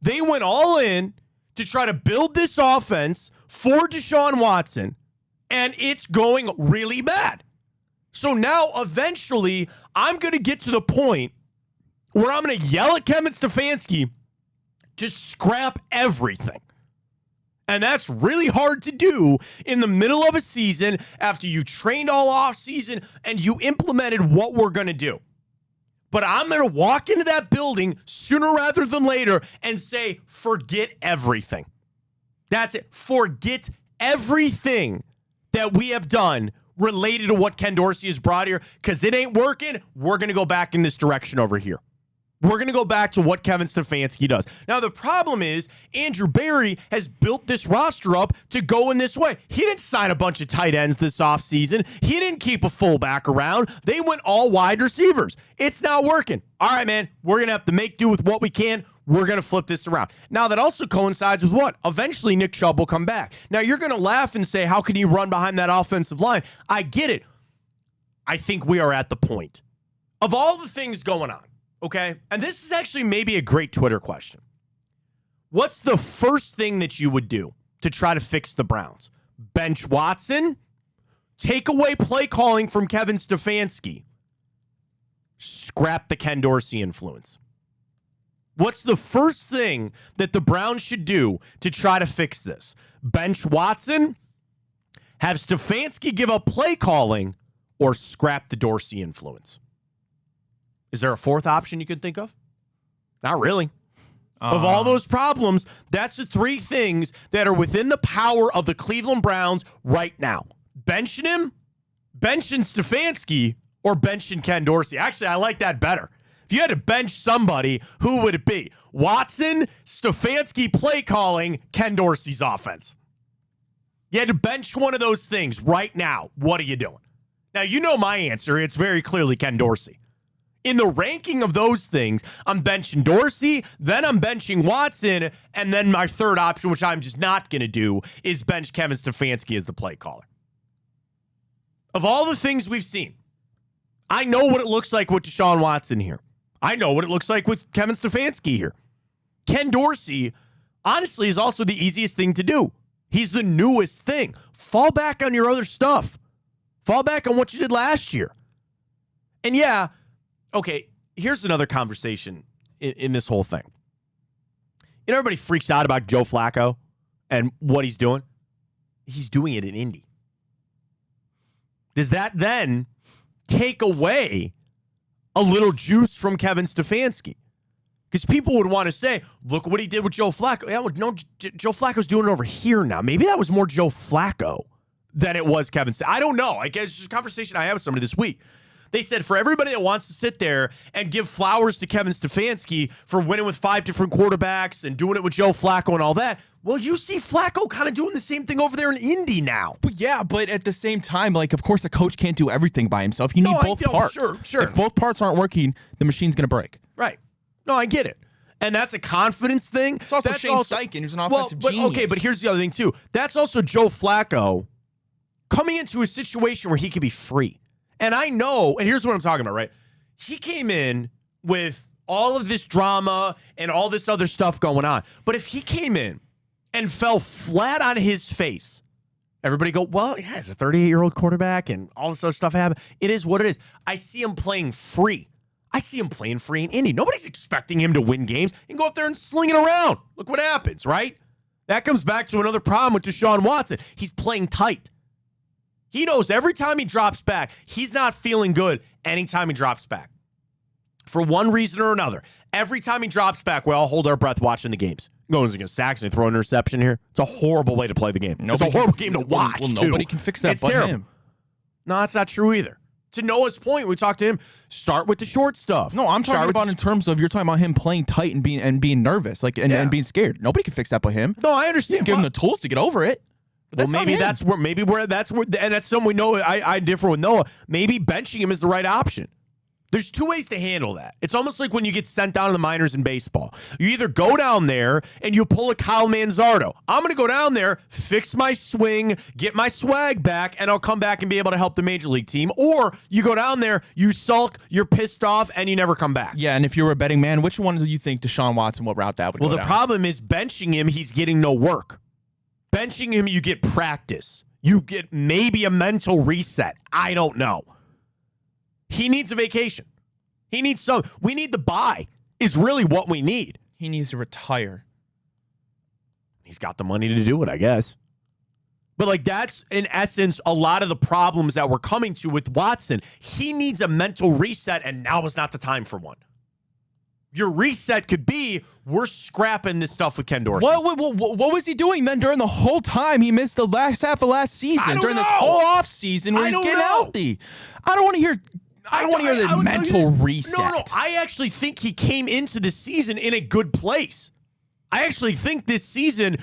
They went all in to try to build this offense for Deshaun Watson, and it's going really bad. So now, eventually, I'm going to get to the point where I'm going to yell at Kevin Stefanski to scrap everything. And that's really hard to do in the middle of a season after you trained all off season and you implemented what we're going to do. But I'm going to walk into that building sooner rather than later and say, forget everything. That's it. Forget everything that we have done related to what Ken Dorsey has brought here, because it ain't working. We're going to go back in this direction over here. We're going to go back to what Kevin Stefanski does. Now, the problem is Andrew Berry has built this roster up to go in this way. He didn't sign a bunch of tight ends this offseason. He didn't keep a fullback around. They went all wide receivers. It's not working. All right, man, we're going to have to make do with what we can. We're going to flip this around. Now, that also coincides with what? Eventually, Nick Chubb will come back. Now, you're going to laugh and say, how can you run behind that offensive line? I get it. I think we are at the point of all the things going on. Okay, and this is actually maybe a great Twitter question. What's the first thing that you would do to try to fix the Browns? Bench Watson? Take away play calling from Kevin Stefanski? Scrap the Ken Dorsey influence? What's the first thing that the Browns should do to try to fix this? Bench Watson? Have Stefanski give up play calling? Or scrap the Dorsey influence? Is there a fourth option you could think of? Not really. Of all those problems, that's the three things that are within the power of the Cleveland Browns right now. Benching him, benching Stefanski, or benching Ken Dorsey. Actually, I like that better. If you had to bench somebody, who would it be? Watson, Stefanski play calling, Ken Dorsey's offense. You had to bench one of those things right now. What are you doing? Now, you know my answer. It's very clearly Ken Dorsey. In the ranking of those things, I'm benching Dorsey, then I'm benching Watson, and then my third option, which I'm just not going to do, is bench Kevin Stefanski as the play caller. Of all the things we've seen, I know what it looks like with Deshaun Watson here. I know what it looks like with Kevin Stefanski here. Ken Dorsey, honestly, is also the easiest thing to do. He's the newest thing. Fall back on your other stuff. Fall back on what you did last year. And yeah, okay, here's another conversation in this whole thing. You know, everybody freaks out about Joe Flacco and what he's doing. He's doing it in Indy. Does that then take away a little juice from Kevin Stefanski? Because people would want to say, look what he did with Joe Flacco. Yeah, well, no, Joe Flacco's doing it over here now. Maybe that was more Joe Flacco than it was Kevin Stefanski. I don't know. I guess it's just a conversation I had with somebody this week. They said for everybody that wants to sit there and give flowers to Kevin Stefanski for winning with 5 different quarterbacks and doing it with Joe Flacco and all that, well, you see Flacco kind of doing the same thing over there in Indy now. But yeah, but at the same time, like, of course, a coach can't do everything by himself. You need both parts. Sure. If both parts aren't working, the machine's going to break. Right. No, I get it. And that's a confidence thing. It's also Shane Steichen, who's an offensive genius. Okay, but here's the other thing, too. That's also Joe Flacco coming into a situation where he could be free. And I know, and here's what I'm talking about, right? He came in with all of this drama and all this other stuff going on. But if he came in and fell flat on his face, everybody go, well, yeah, he's a 38-year-old quarterback and all this other stuff happened. It is what it is. I see him playing free. I see him playing free in Indy. Nobody's expecting him to win games. He can go up there and sling it around. Look what happens, right? That comes back to another problem with Deshaun Watson. He's playing tight. He knows every time he drops back, he's not feeling good anytime he drops back. For one reason or another. Every time he drops back, we all hold our breath watching the games. Going against Saxon, throw an interception here. It's a horrible way to play the game. It's a horrible game to watch, well, too. Nobody can fix that but him. No, that's not true either. To Noah's point, we talked to him, start with the short stuff. No, I'm talking about in terms of, you're talking about him playing tight and being nervous, like and being scared. Nobody can fix that but him. No, I understand. Give him the tools to get over it. Well, maybe that's where, and that's something we know. I differ with Noah. Maybe benching him is the right option. There's two ways to handle that. It's almost like when you get sent down to the minors in baseball. You either go down there and you pull a Kyle Manzardo. I'm going to go down there, fix my swing, get my swag back, and I'll come back and be able to help the major league team. Or you go down there, you sulk, you're pissed off, and you never come back. Yeah, and if you were a betting man, which one do you think Deshaun Watson, what route that would go down? Well, the problem is benching him, he's getting no work. Benching him, you get practice. You get maybe a mental reset. I don't know. He needs a vacation. He needs we need the bye is really what we need. He needs to retire. He's got the money to do it, I guess. But like that's in essence a lot of the problems that we're coming to with Watson. He needs a mental reset, and now is not the time for one. Your reset could be, we're scrapping this stuff with Ken Dorsey. What was he doing then during the whole time he missed the last half of last season? During this whole off season where he's getting healthy. I don't want to hear the mental reset. No. I actually think he came into the season in a good place. I actually think this season,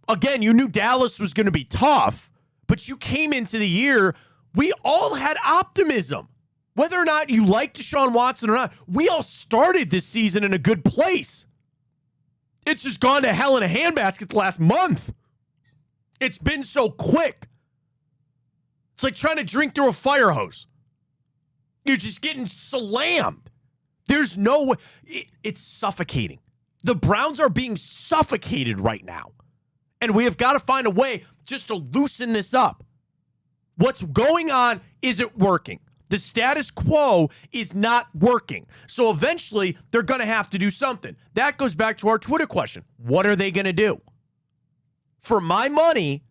again, you knew Dallas was going to be tough, but you came into the year, we all had optimism. Whether or not you like Deshaun Watson or not, we all started this season in a good place. It's just gone to hell in a handbasket the last month. It's been so quick. It's like trying to drink through a fire hose. You're just getting slammed. There's no way. It's suffocating. The Browns are being suffocated right now. And we have got to find a way just to loosen this up. What's going on isn't working. The status quo is not working. So eventually, they're going to have to do something. That goes back to our Twitter question. What are they going to do? For my money,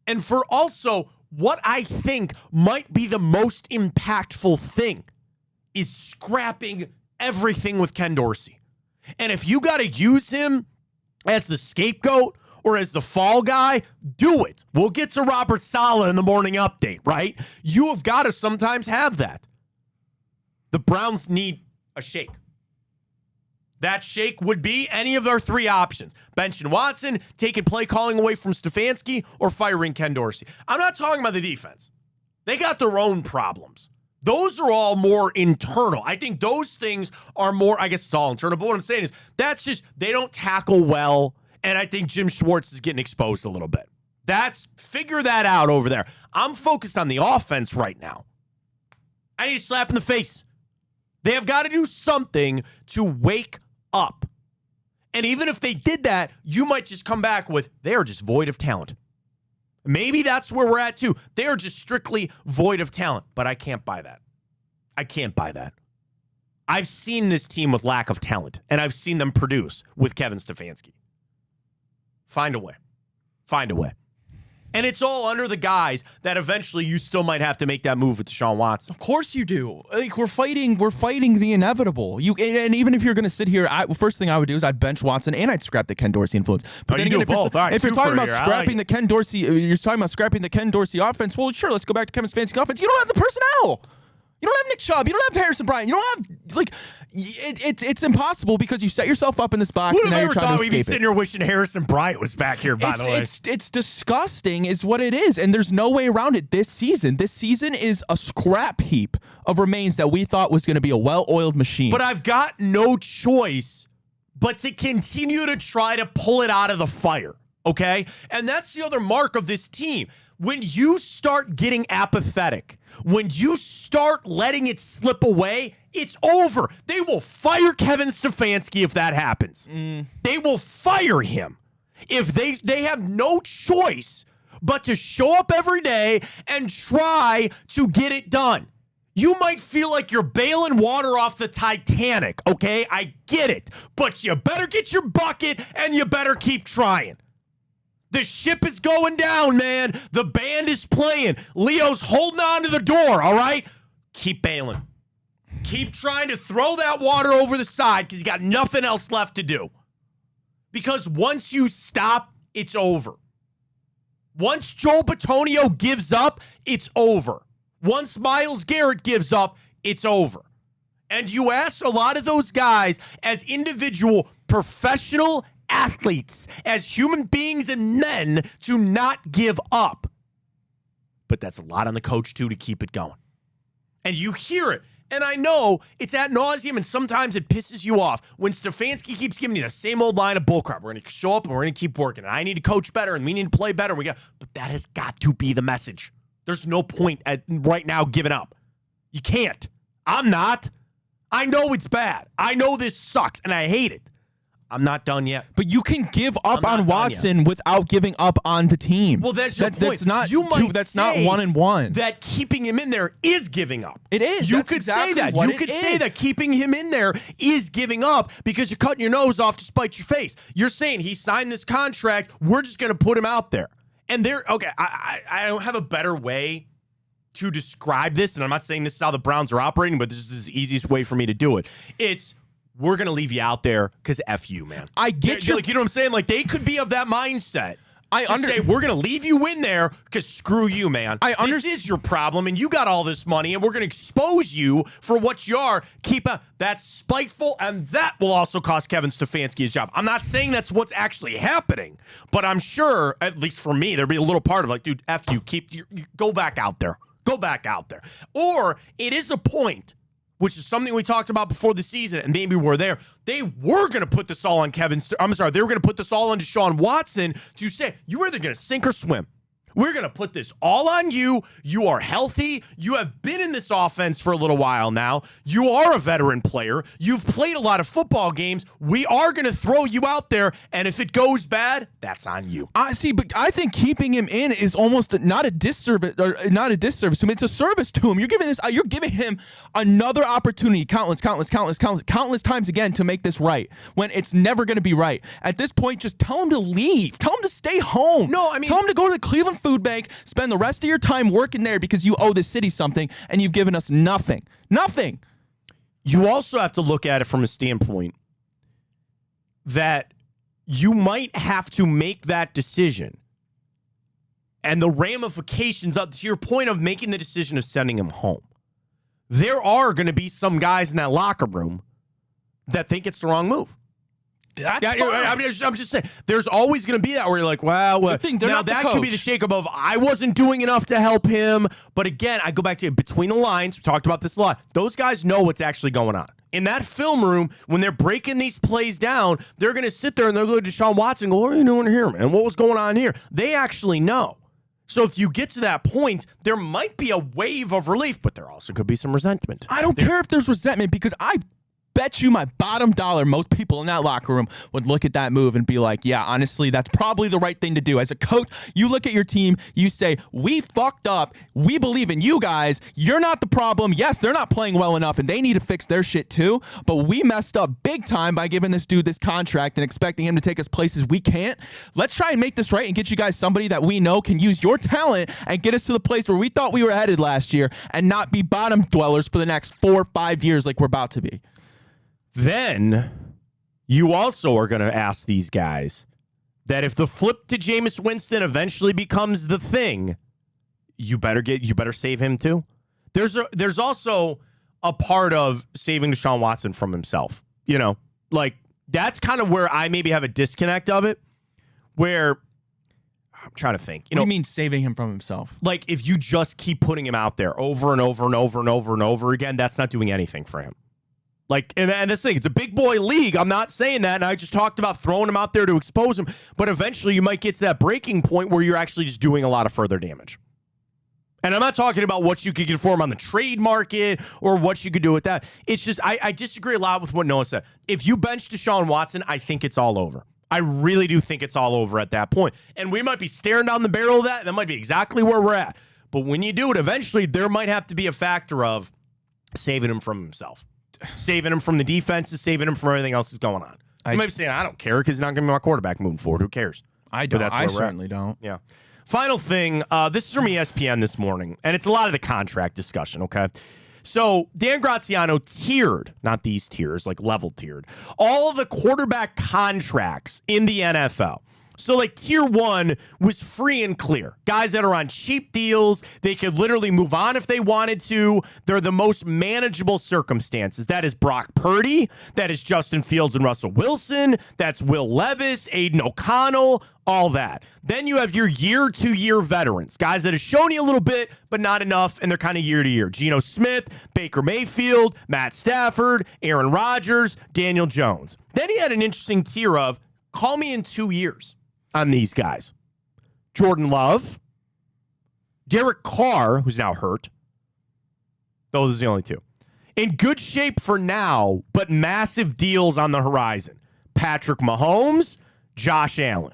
and for also what I think might be the most impactful thing, is scrapping everything with Ken Dorsey. And if you got to use him as the scapegoat or as the fall guy, do it. We'll get to Robert Saleh in the morning update, right? You have got to sometimes have that. The Browns need a shake. That shake would be any of our three options. Benching Watson, taking play calling away from Stefanski, or firing Ken Dorsey. I'm not talking about the defense. They got their own problems. Those are all more internal. I think those things are more, I guess it's all internal, but what I'm saying is that's just, they don't tackle well, and I think Jim Schwartz is getting exposed a little bit. Figure that out over there. I'm focused on the offense right now. I need a slap in the face. They have got to do something to wake up. And even if they did that, you might just come back with, they are just void of talent. Maybe that's where we're at too. They are just strictly void of talent, but I can't buy that. I can't buy that. I've seen this team with lack of talent, and I've seen them produce with Kevin Stefanski. Find a way. Find a way. And it's all under the guise that eventually you still might have to make that move with Deshaun Watson. Of course you do. Like we're fighting the inevitable. And even if you're going to sit here, first thing I would do is I'd bench Watson and I'd scrap the Ken Dorsey influence. But then again, if you're talking about scrapping the Ken Dorsey, you're talking about scrapping the Ken Dorsey offense. Well, sure, let's go back to Kevin Stefanski offense. You don't have the personnel. You don't have Nick Chubb. You don't have Harrison Bryant. You don't have, like, it's impossible because you set yourself up in this box. Who and now would you're have ever trying thought to we'd be escape sitting it. here wishing Harrison Bryant was back here, by the way? It's disgusting is what it is, and there's no way around it this season. This season is a scrap heap of remains that we thought was going to be a well-oiled machine. But I've got no choice but to continue to try to pull it out of the fire, okay? And that's the other mark of this team. When you start getting apathetic, when you start letting it slip away, it's over. They will fire Kevin Stefanski if that happens. They will fire him if they have no choice but to show up every day and try to get it done. You might feel like you're bailing water off the Titanic, okay? I get it. But you better get your bucket and you better keep trying. The ship is going down, man. The band is playing. Leo's holding on to the door, all right? Keep bailing. Keep trying to throw that water over the side because you got nothing else left to do. Because once you stop, it's over. Once Joe Bitonio gives up, it's over. Once Myles Garrett gives up, it's over. And you ask a lot of those guys as individual professional athletes, as human beings and men, to not give up. But that's a lot on the coach, too, to keep it going. And you hear it. And I know it's ad nauseum, and sometimes it pisses you off when Stefanski keeps giving you the same old line of bullcrap. We're going to show up and we're going to keep working. And I need to coach better, and we need to play better. But that has got to be the message. There's no point right now giving up. You can't. I'm not. I know it's bad. I know this sucks, and I hate it. I'm not done yet. But you can give up on Watson without giving up on the team. Well, that's your point. That's not one and one. That keeping him in there is giving up. It is. You could say that. You could say that keeping him in there is giving up because you're cutting your nose off to spite your face. You're saying he signed this contract. We're just going to put him out there. And I don't have a better way to describe this, and I'm not saying this is how the Browns are operating, but this is the easiest way for me to do it. It's, we're going to leave you out there because F you, man. I get you. Like, you know what I'm saying? Like, they could be of that mindset. Say, we're going to leave you in there because screw you, man. This is your problem, and you got all this money, and we're going to expose you for what you are. That's spiteful, and that will also cost Kevin Stefanski his job. I'm not saying that's what's actually happening, but I'm sure, at least for me, there'd be a little part of like, dude, F you, go back out there. Go back out there. Or it is a point, which is something we talked about before the season, and maybe we're there. They were going to put this all on they were going to put this all on Deshaun Watson to say, you're either going to sink or swim. We're going to put this all on you. You are healthy. You have been in this offense for a little while now. You are a veteran player. You've played a lot of football games. We are going to throw you out there, and if it goes bad, that's on you. I see, but I think keeping him in is almost not a disservice to him. It's a service to him. You're giving him another opportunity, countless times again to make this right when it's never going to be right. At this point, just tell him to leave. Tell him to stay home. No, I mean, tell him to go to the Cleveland Food Bank, spend the rest of your time working there because you owe the city something, and you've given us nothing. Nothing. You also have to look at it from a standpoint that you might have to make that decision, and the ramifications up to your point of making the decision of sending him home. There are going to be some guys in that locker room that think it's the wrong move. That's Yeah, fine. I'm just saying, there's always going to be that where you're like, wow, well, thing, they're now not the that could be the coach. shakeup of I wasn't doing enough to help him. But again, I go back to between the lines. We talked about this a lot. Those guys know what's actually going on. In that film room, when they're breaking these plays down, they're going to sit there and they'll go to Deshaun Watson and go, what are you doing here, man? What was going on here? They actually know. So if you get to that point, there might be a wave of relief, but there also could be some resentment. I don't care if there's resentment because I bet you my bottom dollar most people in that locker room would look at that move and be like, yeah, honestly, that's probably the right thing to do. As a coach, you look at your team, you say, we fucked up. We believe in you guys. You're not the problem. Yes, they're not playing well enough and they need to fix their shit too, but we messed up big time by giving this dude this contract and expecting him to take us places we can't. Let's try and make this right and get you guys somebody that we know can use your talent and get us to the place where we thought we were headed last year and not be bottom dwellers for the next 4 or 5 years like we're about to be. Then you also are going to ask these guys that if the flip to Jameis Winston eventually becomes the thing, you better save him too. There's also a part of saving Deshaun Watson from himself. You know, like that's kind of where I maybe have a disconnect of it, where I'm trying to think. What do you mean saving him from himself? Like if you just keep putting him out there over and over and over and over and over again, that's not doing anything for him. Like, and this thing, it's a big boy league. I'm not saying that. And I just talked about throwing him out there to expose him. But eventually you might get to that breaking point where you're actually just doing a lot of further damage. And I'm not talking about what you could get for him on the trade market or what you could do with that. It's just, I disagree a lot with what Noah said. If you bench Deshaun Watson, I think it's all over. I really do think it's all over at that point. And we might be staring down the barrel of that. That might be exactly where we're at. But when you do it, eventually there might have to be a factor of saving him from himself. Saving him from the defenses, saving him from everything else that's going on. You might be saying, I don't care because he's not going to be my quarterback moving forward. Who cares? I don't. I certainly don't. Yeah. Final thing, this is from ESPN this morning, and it's a lot of the contract discussion, okay? So Dan Graziano tiered, not these tiers, like level tiered, all of the quarterback contracts in the NFL. So like tier 1 was free and clear. Guys that are on cheap deals, they could literally move on if they wanted to. They're the most manageable circumstances. That is Brock Purdy. That is Justin Fields and Russell Wilson. That's Will Levis, Aiden O'Connell, all that. Then you have your year to year veterans, guys that have shown you a little bit, but not enough, and they're kind of year to year. Geno Smith, Baker Mayfield, Matt Stafford, Aaron Rodgers, Daniel Jones. Then he had an interesting tier of call me in 2 years. On these guys. Jordan Love, Derek Carr, who's now hurt. Those are the only two. In good shape for now, but massive deals on the horizon. Patrick Mahomes, Josh Allen.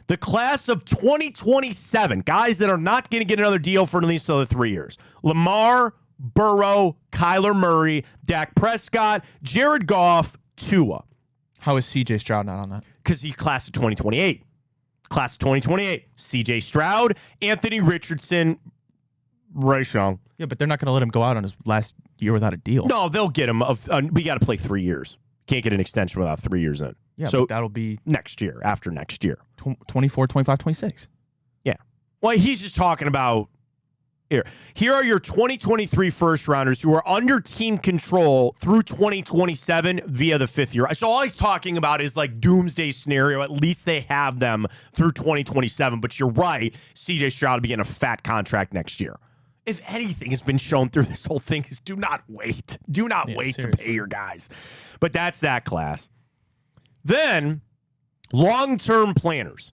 The class of 2027, guys that are not going to get another deal for at least another 3 years. Lamar, Burrow, Kyler Murray, Dak Prescott, Jared Goff, Tua. How is CJ Stroud not on that? Because he's class of 2028. Class of 2028, C.J. Stroud, Anthony Richardson, Bryce Young. Yeah, but they're not going to let him go out on his last year without a deal. No, they'll get him. We got to play 3 years. Can't get an extension without 3 years in. Yeah, so but that'll be next year, after next year. 24, 25, 26. Yeah. Well, he's just talking about Here are your 2023 first rounders who are under team control through 2027 via the 5th year. So all he's talking about is like doomsday scenario. At least they have them through 2027. But you're right. CJ Stroud will be in a fat contract next year. If anything has been shown through this whole thing is do not wait. Do not wait seriously. To pay your guys. But that's that class. Then long-term planners.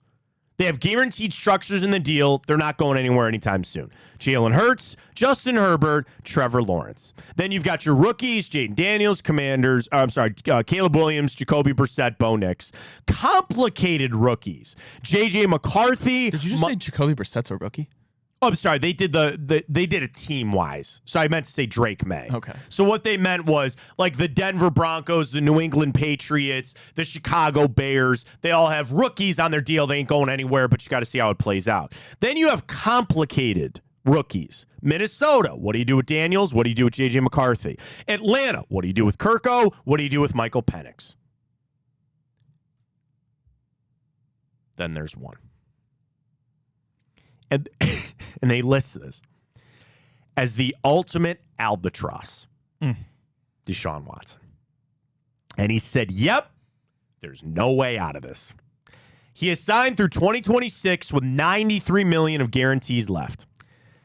They have guaranteed structures in the deal. They're not going anywhere anytime soon. Jalen Hurts, Justin Herbert, Trevor Lawrence. Then you've got your rookies, Jaden Daniels, Caleb Williams, Jacoby Brissett, Bo Nix. Complicated rookies. J.J. McCarthy. Did you just say Jacoby Brissett's a rookie? Oh, I'm sorry. They did they did it team-wise. So I meant to say Drake May. Okay. So what they meant was like the Denver Broncos, the New England Patriots, the Chicago Bears, they all have rookies on their deal. They ain't going anywhere, but you got to see how it plays out. Then you have complicated rookies. Minnesota, what do you do with Daniels? What do you do with J.J. McCarthy? Atlanta, what do you do with Kirko? What do you do with Michael Penix? Then there's one. And they list this as the ultimate albatross, Deshaun Watson. And he said, yep, There's no way out of this. He is signed through 2026 with $93 million of guarantees left.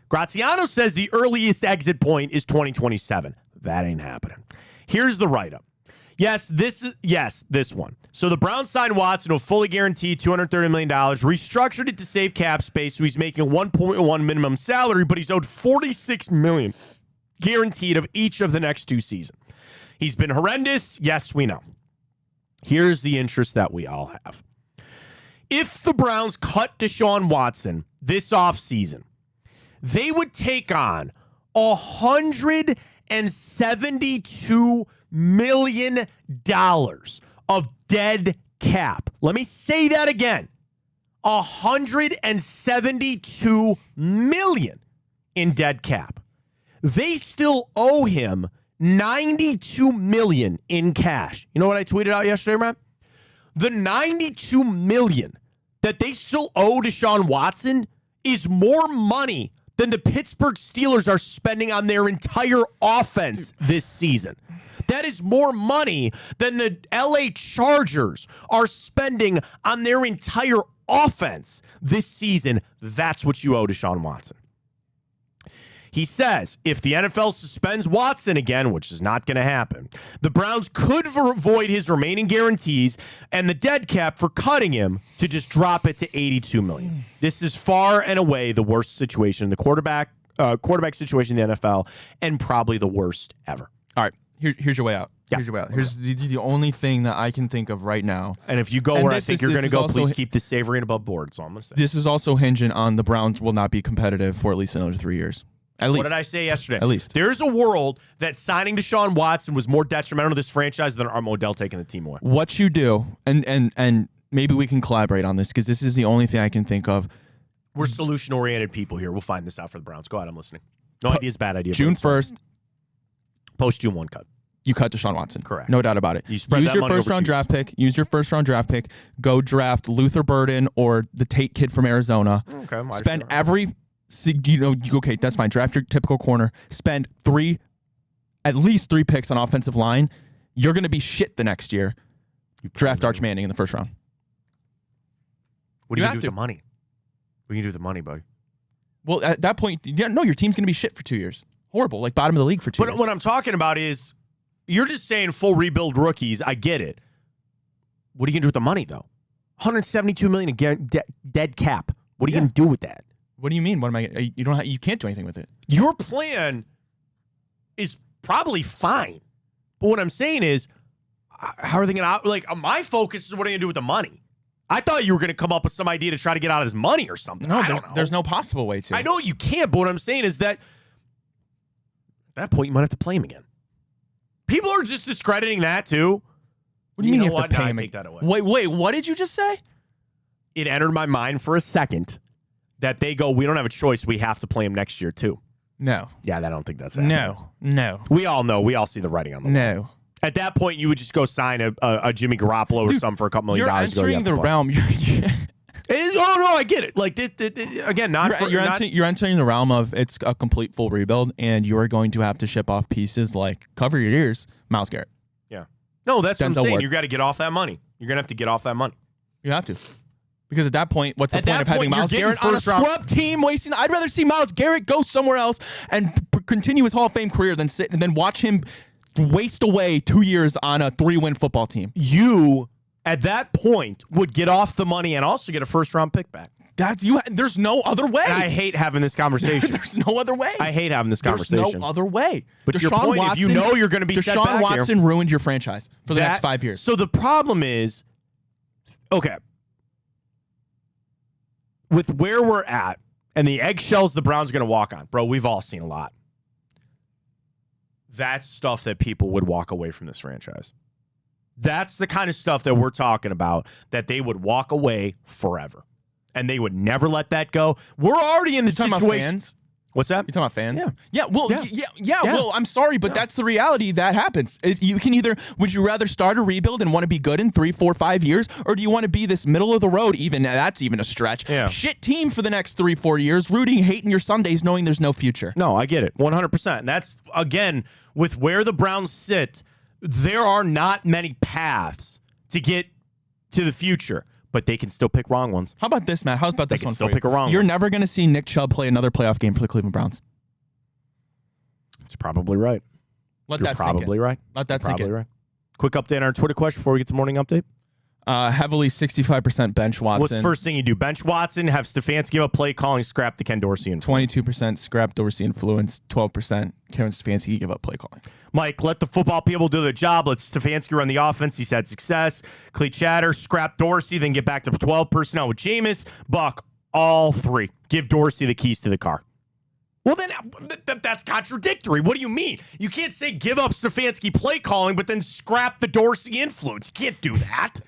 Graziano says the earliest exit point is 2027. That ain't happening. Here's the write-up. Yes, this one. So the Browns signed Watson to a fully guaranteed $230 million, restructured it to save cap space, so he's making 1.1 minimum salary, but he's owed $46 million guaranteed of each of the next 2 seasons. He's been horrendous. Yes, we know. Here's the interest that we all have. If the Browns cut Deshaun Watson this offseason, they would take on $172 million of dead cap. Let me say that again. $172 million in dead cap. They still owe him $92 million in cash. You know what I tweeted out yesterday, Matt? The $92 million that they still owe Deshaun Watson is more money than the Pittsburgh Steelers are spending on their entire offense this season. That is more money than the LA Chargers are spending on their entire offense this season. That's what you owe Deshaun Watson. He says if the NFL suspends Watson again, which is not going to happen, the Browns could void his remaining guarantees and the dead cap for cutting him to just drop it to $82 million. This is far and away the worst situation in the quarterback situation in the NFL, and probably the worst ever. All right, here's your way out. Yeah. Here's your way out. Here's the only thing that I can think of right now. And if you go where I think you're going to go, please keep this savory and above board. That's all I'm going to say. This is also hinging on the Browns will not be competitive for at least another 3 years. At least. What did I say yesterday? At least. There's a world that signing Deshaun Watson was more detrimental to this franchise than Art Modell taking the team away. What you do, and maybe we can collaborate on this, because this is the only thing I can think of. We're solution-oriented people here. We'll find this out for the Browns. Go ahead, I'm listening. No idea is bad idea. June 1st. Post-June 1 cut. You cut Deshaun Watson. Correct. No doubt about it. You spread use that your money first over round 2 draft pick. Use your first round draft pick. Go draft Luther Burden or the Tate kid from Arizona. Okay. Spend every... okay, that's fine. Draft your typical corner. Spend at least 3 picks on offensive line. You're going to be shit the next year. You draft Arch Manning in the first round. What do you do with the money? What do you do with the money, buddy? Well, at that point, your team's going to be shit for 2 years. Horrible, like bottom of the league for 2 years. But what I'm talking about is, you're just saying full rebuild rookies. I get it. What are you going to do with the money, though? $172 million again, dead cap. What are you going to do with that? What do you mean? What am I? You can't do anything with it. Your plan is probably fine, but what I'm saying is, how are they going to my focus is what are you going to do with the money? I thought you were going to come up with some idea to try to get out of this money or something. No, there's no possible way to. I know you can't, but what I'm saying is that at that point you might have to play him again. People are just discrediting that too. What do you mean you have to pay him? Take that away. Wait, what did you just say? It entered my mind for a second that they go, we don't have a choice. We have to play him next year, too. No. Yeah, I don't think that's happening. No. We all know. We all see the writing on the wall. No. At that point, you would just go sign a Jimmy Garoppolo or something for a couple $1 million. You're entering the realm. I get it. Like, again, you're entering the realm of it's a complete full rebuild, and you are going to have to ship off pieces like, cover your ears, Myles Garrett. Yeah. No, that's what I'm Denzel saying. Ward. You got to get off that money. You're going to have to get off that money. You have to. Because at that point, what's the point of having Myles Garrett on a scrub team wasting? I'd rather see Myles Garrett go somewhere else and continue his Hall of Fame career than sit and then watch him waste away 2 years on a 3-win football team. You, at that point, would get off the money and also get a first-round pick back. There's no other way. And I hate having this conversation. There's no other way. I hate having this conversation. There's no other way. But Deshaun your point, Watson, if you know you're going to be set back Deshaun Watson ruined your franchise for the next 5 years. So the problem is, okay, with where we're at and the eggshells the Browns are going to walk on, bro, we've all seen a lot. That's stuff that people would walk away from this franchise. That's the kind of stuff that we're talking about, that they would walk away forever. And they would never let that go. We're already in the situation. About fans? What's that? You talking about fans? Yeah. Well, I'm sorry, but that's the reality that happens. You can would you rather start a rebuild and want to be good in 3, 4, 5 years, or do you want to be this middle of the road? That's even a stretch. Yeah. Shit team for the next 3, 4 years, hating your Sundays, knowing there's no future. No, I get it, 100%. And that's again with where the Browns sit. There are not many paths to get to the future, but they can still pick wrong ones. How about this, Matt? How about this one? Still pick a wrong You're one. never going to see Nick Chubb play another playoff game for the Cleveland Browns. It's probably right. Let You're that sink in. probably right. Let that sink in. Right. Quick update on our Twitter question before we get to morning update. Heavily 65% bench Watson. What's the first thing you do? Bench Watson, have Stefanski give up play calling, scrap the Ken Dorsey influence. 22% scrap Dorsey influence, 12% Kevin Stefanski give up play calling. Mike, let the football people do their job. Let Stefanski run the offense. He's had success. Clee Chatter, scrap Dorsey, then get back to 12 personnel with Jameis. Buck, all three. Give Dorsey the keys to the car. Well, then that's contradictory. What do you mean? You can't say give up Stefanski play calling, but then scrap the Dorsey influence. You can't do that.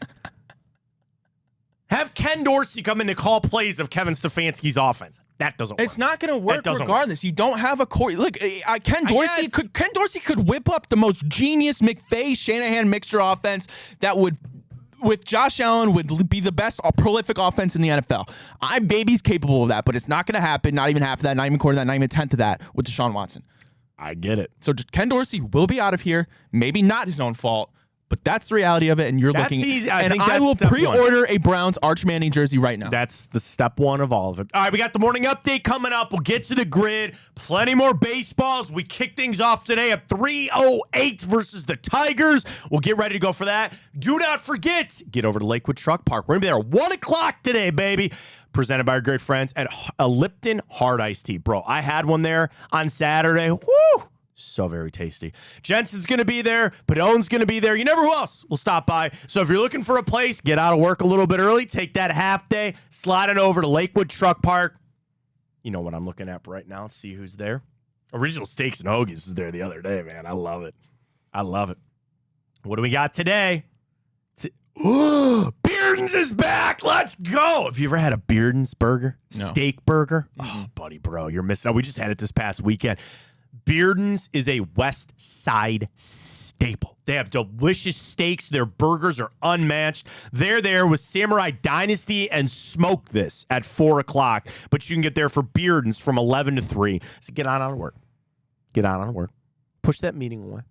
Have Ken Dorsey come in to call plays of Kevin Stefanski's offense. That doesn't work. It's not going to work regardless. Work. You don't have a core. Look, Ken Dorsey could whip up the most genius McVay-Shanahan mixture offense that would, with Josh Allen, would be the best prolific offense in the NFL. Baby's capable of that, but it's not going to happen. Not even half of that, not even a quarter of that, not even a tenth of that with Deshaun Watson. I get it. So Ken Dorsey will be out of here. Maybe not his own fault. But that's the reality of it, and That's easy. I will pre-order a Browns Arch Manning jersey right now. That's the step one of all of it. All right, we got the morning update coming up. We'll get to the grid. Plenty more baseballs. We kick things off today at 3:08 versus the Tigers. We'll get ready to go for that. Do not forget, get over to Lakewood Truck Park. We're going to be there at 1 o'clock today, baby. Presented by our great friends at a Lipton Hard Iced Tea. Bro, I had one there on Saturday. Woo! So very tasty. Jensen's going to be there. Padone's going to be there. You never who else will stop by. So if you're looking for a place, get out of work a little bit early. Take that half day. Slide it over to Lakewood Truck Park. You know what I'm looking at right now. See who's there. Original Steaks and Hoagies was there the other day, man. I love it. I love it. What do we got today? Bearden's is back. Let's go. Have you ever had a Bearden's burger? No. Steak burger? Oh, buddy, bro. You're missing out. We just had it this past weekend. Bearden's is a West Side staple. They have delicious steaks. Their burgers are unmatched. They're there with Samurai Dynasty and Smoke This at 4 o'clock. But you can get there for Bearden's from 11 to 3. So get on work. Get on work. Push that meeting away.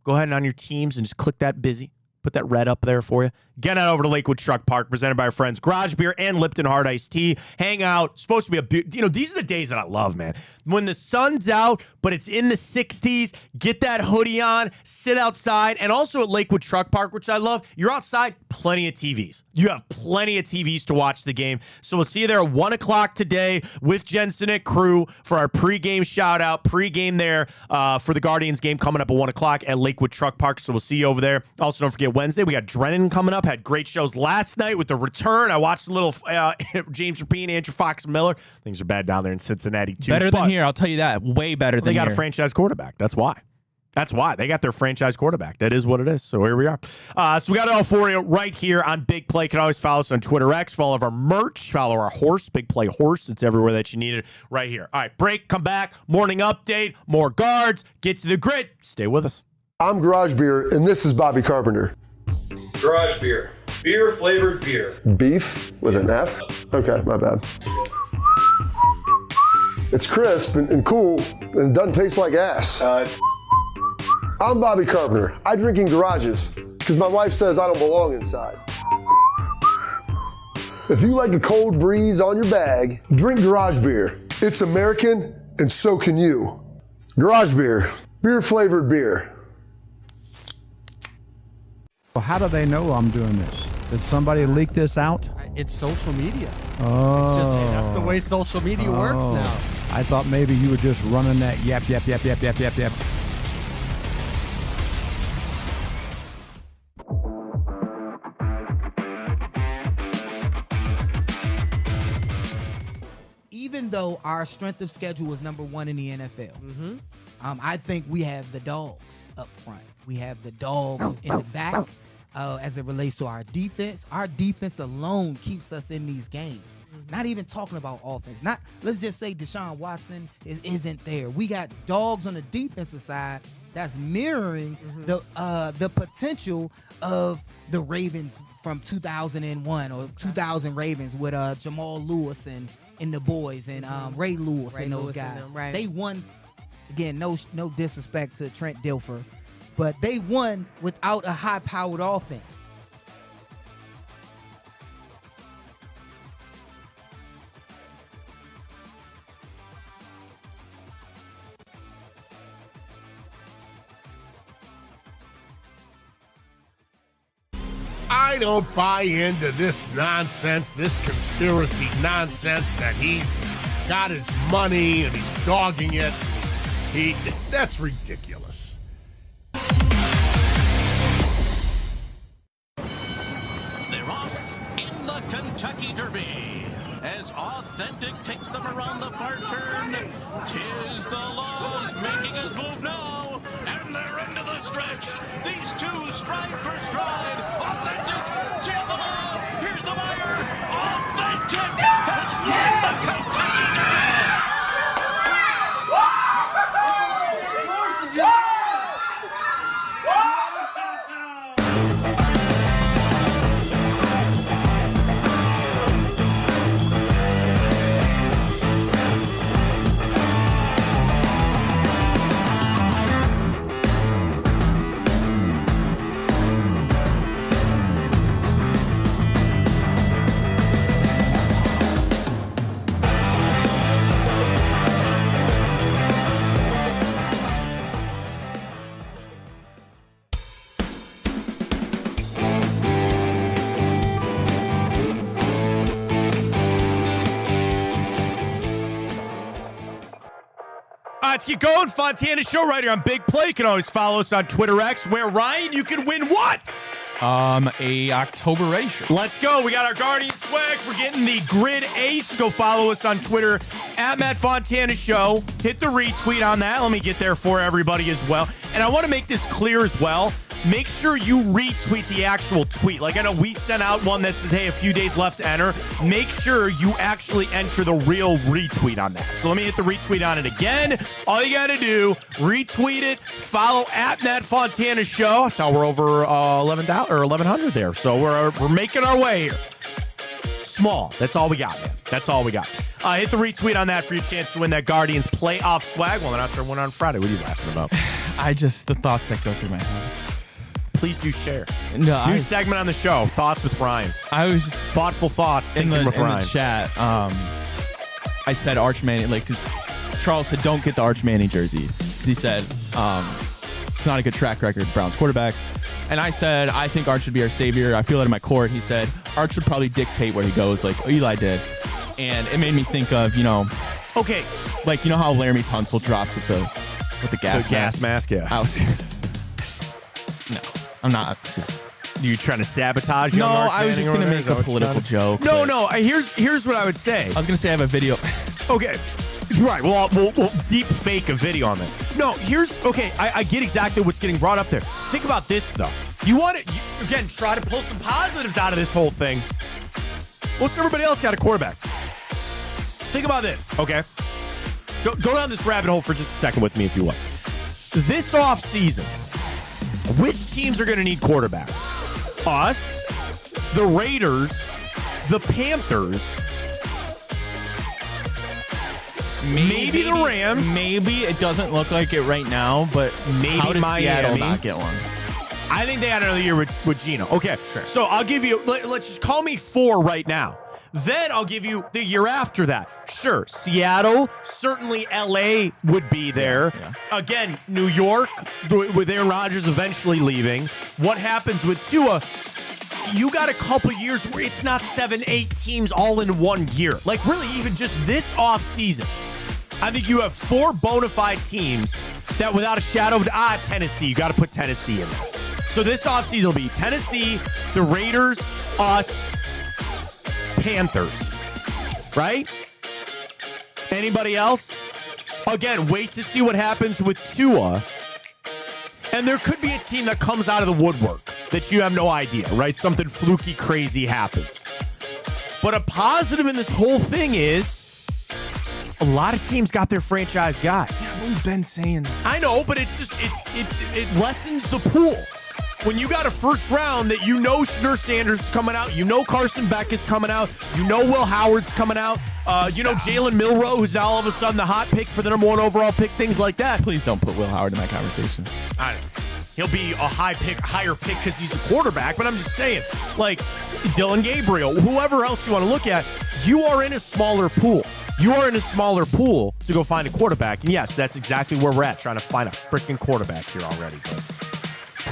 Go ahead and on your Teams and just click that busy. Put that red up there for you. Get on over to Lakewood Truck Park, presented by our friends Garage Beer and Lipton Hard Iced Tea. Hang out. Supposed to be these are the days that I love, man. When the sun's out, but it's in the 60s, get that hoodie on, sit outside, and also at Lakewood Truck Park, which I love. You're outside, plenty of TVs. You have plenty of TVs to watch the game. So we'll see you there at 1 o'clock today with Jensen and crew for our pregame shout-out, pregame there for the Guardians game coming up at 1 o'clock at Lakewood Truck Park. So we'll see you over there. Also, don't forget Wednesday, we got Drennan coming up. Had great shows last night with the return. I watched a little James Rapine, Andrew Fox Miller. Things are bad down there in Cincinnati, too. Better than here, I'll tell you that. Way better than here. They got a franchise quarterback. That's why. They got their franchise quarterback. That is what it is. So here we are. So we got it all for you right here on Big Play. You can always follow us on Twitter X. Follow all of our merch. Follow our horse, Big Play Horse. It's everywhere that you need it right here. All right, break, come back. Morning update, more guards. Get to the grid. Stay with us. I'm Garage Beer, and this is Bobby Carpenter. Garage Beer. Beer-flavored beer. Beef with an F? Okay, my bad. It's crisp and cool, and it doesn't taste like ass. I'm Bobby Carpenter. I drink in garages because my wife says I don't belong inside. If you like a cold breeze on your bag, drink Garage Beer. It's American, and so can you. Garage Beer. Beer-flavored beer. Well, how do they know I'm doing this? Did somebody leak this out? It's social media. Oh. It's just, that's the way social media works now. I thought maybe you were just running that yap. Even though our strength of schedule was number 1 in the NFL, I think we have the dogs up front. We have the dogs in the back as it relates to our defense. Our defense alone keeps us in these games. Not even talking about offense. Let's just say Deshaun Watson isn't there. We got dogs on the defensive side that's mirroring the potential of the Ravens from 2001 or 2000 Ravens with Jamal Lewis and the boys and Ray Lewis and those guys. Right. They won, again, no disrespect to Trent Dilfer, but they won without a high-powered offense. I don't buy into this nonsense, this conspiracy nonsense that he's got his money and he's dogging it. That's ridiculous. They're off in the Kentucky Derby as Authentic takes them around the far turn. Tis the Laws making his move now, and they're into the stretch. These two stride for stride. Authentic, tis the Law. Here's the wire. Authentic has won the Kentucky Derby. Let's get going. Fontana Show right here on Big Play. You can always follow us on Twitter X, where, Ryan, you can win what? A October Ready shirt. Let's go. We got our Guardian swag. We're getting the Grid Ace. Go follow us on Twitter at Matt Fontana Show. Hit the retweet on that. Let me get there for everybody as well. And I want to make this clear as well. Make sure you retweet the actual tweet. Like, I know we sent out one that says, hey, a few days left to enter. Make sure you actually enter the real retweet on that. So let me hit the retweet on it again. All you got to do, retweet it, follow at Matt Fontana Show. That's how we're over 11,000 or 1,100 there. So we're making our way here. Small. That's all we got, man. That's all we got. Hit the retweet on that for your chance to win that Guardians playoff swag. Well, they're not there one on Friday. What are you laughing about? The thoughts that go through my head. Please do share. No, New segment on the show, Thoughts with Ryan. I was just thoughtful thoughts thinking with Ryan. In the chat, I said Arch Manning, because Charles said don't get the Arch Manning jersey. He said it's not a good track record, Browns quarterbacks. And I said, I think Arch should be our savior. I feel it in my court. He said, Arch should probably dictate where he goes, like Eli did. And it made me think of, okay, like, how Laramie Tunsil dropped with the gas mask. Yeah. No, I'm not. You trying to sabotage? No, Arch I was Manning just going to make a political joke. No. Here's what I would say. I was going to say I have a video. Okay. Right. We'll deep fake a video on that. No, I get exactly what's getting brought up there. Think about this, though. You want to, again, try to pull some positives out of this whole thing. Most everybody else got a quarterback. Think about this, okay? Go down this rabbit hole for just a second with me, if you will. This offseason, which teams are going to need quarterbacks? Us, the Raiders, the Panthers, maybe the Rams. Maybe it doesn't look like it right now, but maybe how does Seattle not get one? I think they had another year with Geno. Okay, sure. So I'll give you, let's just call me 4 right now. Then I'll give you the year after that. Sure, Seattle, certainly LA would be there. Yeah. Again, New York, with Aaron Rodgers eventually leaving. What happens with Tua? You got a couple years where it's not 7-8 teams all in one year. Like, really, even just this offseason. I think you have 4 bona fide teams that, without a shadow of Tennessee, you got to put Tennessee in there. So this offseason will be Tennessee, the Raiders, us, Panthers. Right? Anybody else? Again, wait to see what happens with Tua. And there could be a team that comes out of the woodwork that you have no idea, right? Something fluky, crazy happens. But a positive in this whole thing is a lot of teams got their franchise guy. Yeah, we've been saying that. I know, but it's just, it lessens the pool. When you got a first round that Shedeur Sanders is coming out, Carson Beck is coming out, Will Howard's coming out, Jalen Milroe, who's now all of a sudden the hot pick for the number 1 overall pick, things like that. Please don't put Will Howard in that conversation. I don't know. He'll be a higher pick because he's a quarterback, but I'm just saying, like Dylan Gabriel, whoever else you want to look at, you are in a smaller pool. You are in a smaller pool to go find a quarterback. And yes, that's exactly where we're at, trying to find a freaking quarterback here already. But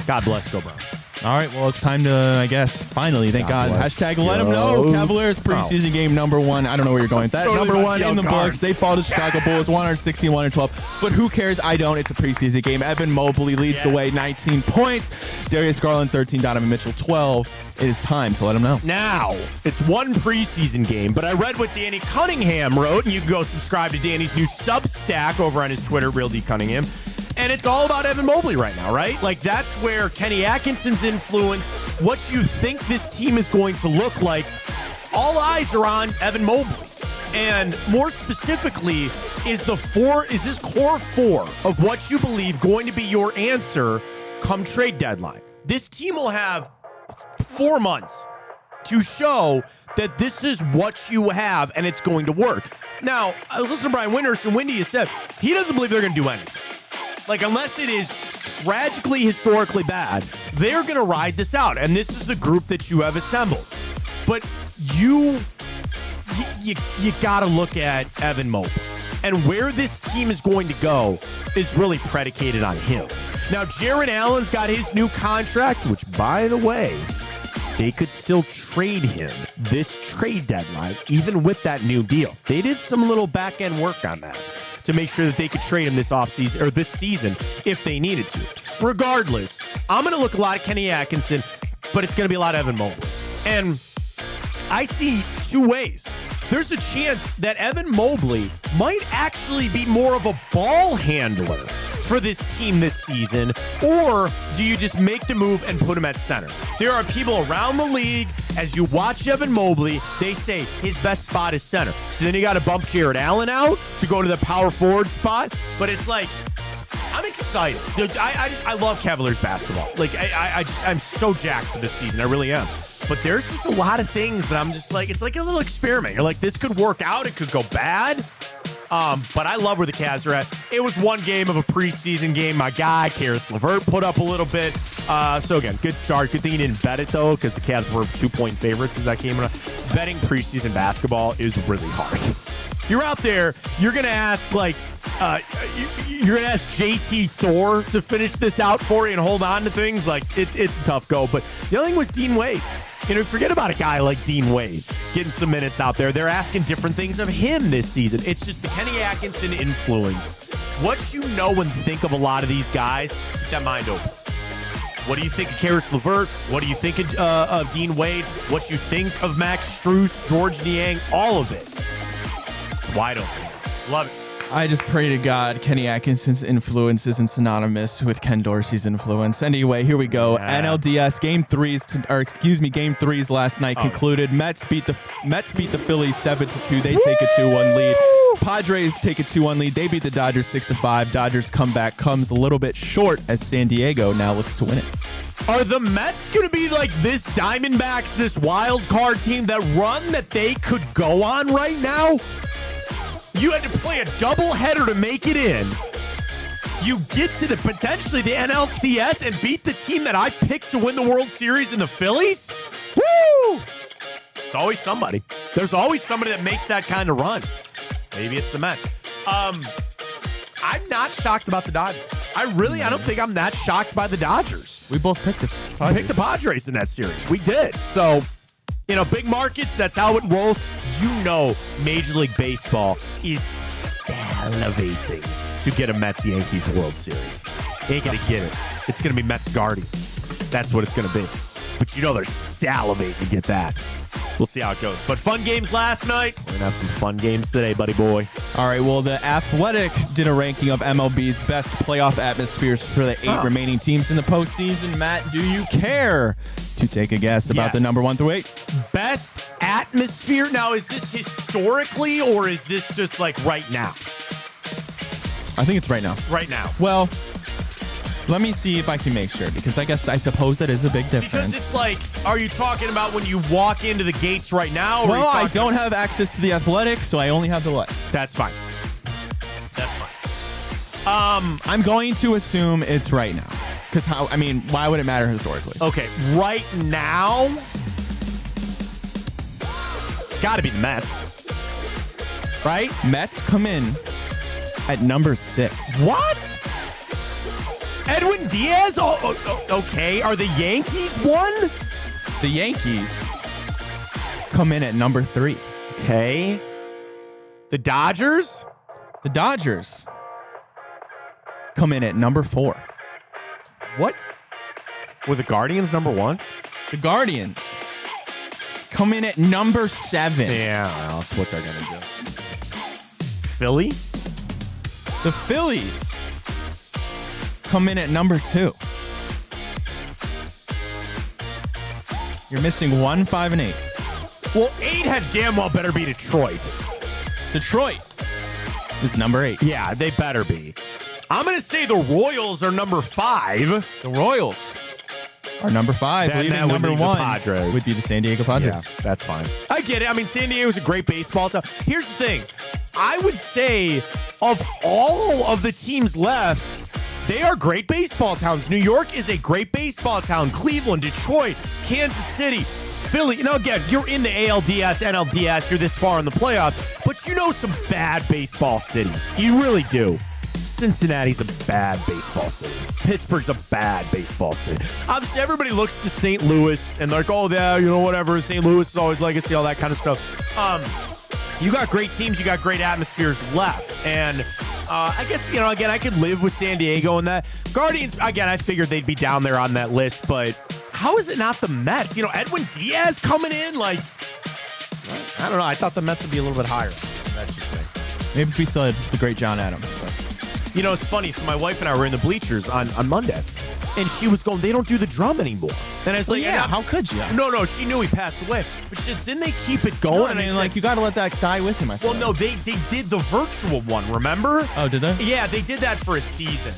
God bless, go Browns. All right, well, it's time to, I guess, finally, thank God. Hashtag let them know. Cavaliers preseason game number 1. I don't know where you're going with that. Totally Number 1 in the cards. books. They fall to Chicago Bulls 161-12. But who cares? I don't. It's a preseason game. Evan Mobley leads the way, 19 points. Darius Garland, 13. Donovan Mitchell, 12. It is time to let them know. Now, it's one preseason game, but I read what Danny Cunningham wrote, and you can go subscribe to Danny's new Substack over on his Twitter, Real D Cunningham. And it's all about Evan Mobley right now, right? Like, that's where Kenny Atkinson's influence, what you think this team is going to look like, all eyes are on Evan Mobley. And more specifically, is this core 4 of what you believe going to be your answer come trade deadline? This team will have 4 months to show that this is what you have and it's going to work. Now, I was listening to Brian Winters, and Windy has said he doesn't believe they're going to do anything. Like, unless it is tragically, historically bad, they're going to ride this out. And this is the group that you have assembled. But you got to look at Evan Mobley. And where this team is going to go is really predicated on him. Now, Jared Allen's got his new contract, which, by the way, they could still trade him this trade deadline, even with that new deal. They did some little back-end work on that to make sure that they could trade him this offseason or this season if they needed to. Regardless, I'm going to look a lot at Kenny Atkinson, but it's going to be a lot of Evan Mobley. And I see 2 ways. There's a chance that Evan Mobley might actually be more of a ball handler for this team this season, or do you just make the move and put him at center? There are people around the league, as you watch Evan Mobley, they say his best spot is center. So then you got to bump Jared Allen out to go to the power forward spot. But it's like, I'm excited. Dude, I love Cavaliers basketball. Like, I'm so jacked for this season. I really am. But there's just a lot of things that I'm just like, it's like a little experiment. You're like, this could work out. It could go bad. But I love where the Cavs are at. It was one game of a preseason game. My guy, Karis LeVert, put up a little bit. So again, good start. Good thing he didn't bet it, though, because the Cavs were 2-point favorites as that came around. Betting preseason basketball is really hard. You're out there, you're going to ask, like, you're going to ask JT Thor to finish this out for you and hold on to things. Like, it's a tough go. But the other thing was Dean Wade. You know, forget about a guy like Dean Wade getting some minutes out there. They're asking different things of him this season. It's just the Kenny Atkinson influence. What you know and think of a lot of these guys, keep that mind open. What do you think of Karis LeVert? What do you think of Dean Wade? What you think of Max Strus, George Niang? All of it. Wide open. Love it. I just pray to God Kenny Atkinson's influence isn't synonymous with Ken Dorsey's influence. Anyway, here we go. Yeah. NLDS game 3s last night concluded. Mets beat the Phillies 7-2. They take a 2-1 lead. Padres take a 2-1 lead. They beat the Dodgers 6-5. Dodgers comeback comes a little bit short as San Diego now looks to win it. Are the Mets going to be like this Diamondbacks, this wild card team, that run that they could go on right now? You had to play a doubleheader to make it in. You get to potentially the NLCS and beat the team that I picked to win the World Series in the Phillies? Woo! It's always somebody. There's always somebody that makes that kind of run. Maybe it's the Mets. I'm not shocked about the Dodgers. I don't think I'm that shocked by the Dodgers. We both picked the Padres. We picked the Padres in that series. We did. So, you know, big markets, that's how it rolls. You know, Major League Baseball is salivating to get a Mets-Yankees World Series. They ain't going to get it. It's going to be Mets-Guardians. That's what it's going to be. But you know they're salivating to get that. We'll see how it goes. But fun games last night. We're going to have some fun games today, buddy boy. All right, well, The Athletic did a ranking of MLB's best playoff atmospheres for the 8 remaining teams in the postseason. Matt, do you care to take a guess about the number 1 through 8? Best atmosphere? Now, is this historically or is this just like right now? I think it's right now. Right now. Well, let me see if I can make sure, because I suppose that is a big difference. Because it's like, are you talking about when you walk into the gates right now? Or well, I don't have access to The Athletic, so I only have the list. That's fine. That's fine. I'm going to assume it's right now. Because why would it matter historically? Okay, right now, got to be the Mets. Right? Mets come in at number 6. What? Edwin Diaz? Okay. Are the Yankees one? The Yankees come in at number 3. Okay. The Dodgers? The Dodgers come in at number 4. What? Were the Guardians number 1? The Guardians come in at number 7. Yeah, well, that's what they're going to do. Philly? The Phillies come in at number 2. You're missing 1, 5, and 8. Well, 8 had damn well better be Detroit. Detroit is number 8. Yeah, they better be. I'm going to say the Royals are number 5. The Royals are number 5. Then that would number leave the 1 Padres. would be the San Diego Padres. Yeah, that's fine. I get it. I mean, San Diego's a great baseball town. Here's the thing. I would say of all of the teams left, they are great baseball towns. New York is a great baseball town. Cleveland, Detroit, Kansas City, Philly. You know, again, you're in the ALDS, NLDS. You're this far in the playoffs. But you know some bad baseball cities. You really do. Cincinnati's a bad baseball city. Pittsburgh's a bad baseball city. Obviously, everybody looks to St. Louis and they're like, oh, yeah, you know, whatever. St. Louis is always legacy, all that kind of stuff. You got great teams. You got great atmospheres left. And I guess, you know, again, I could live with San Diego and that. Guardians, again, I figured they'd be down there on that list. But how is it not the Mets? You know, Edwin Diaz coming in, like, I don't know. I thought the Mets would be a little bit higher. That's just me. Maybe if we still had the great John Adams. But. You know, it's funny. So my wife and I were in the bleachers on Monday, and she was going, they don't do the drum anymore. And I was like, yeah, how could you? No, she knew he passed away. But she said, didn't they keep it going? No, I mean, like, you got to let that die with him, I feel. Well, no, they did the virtual one, remember? Oh, did they? Yeah, they did that for a season.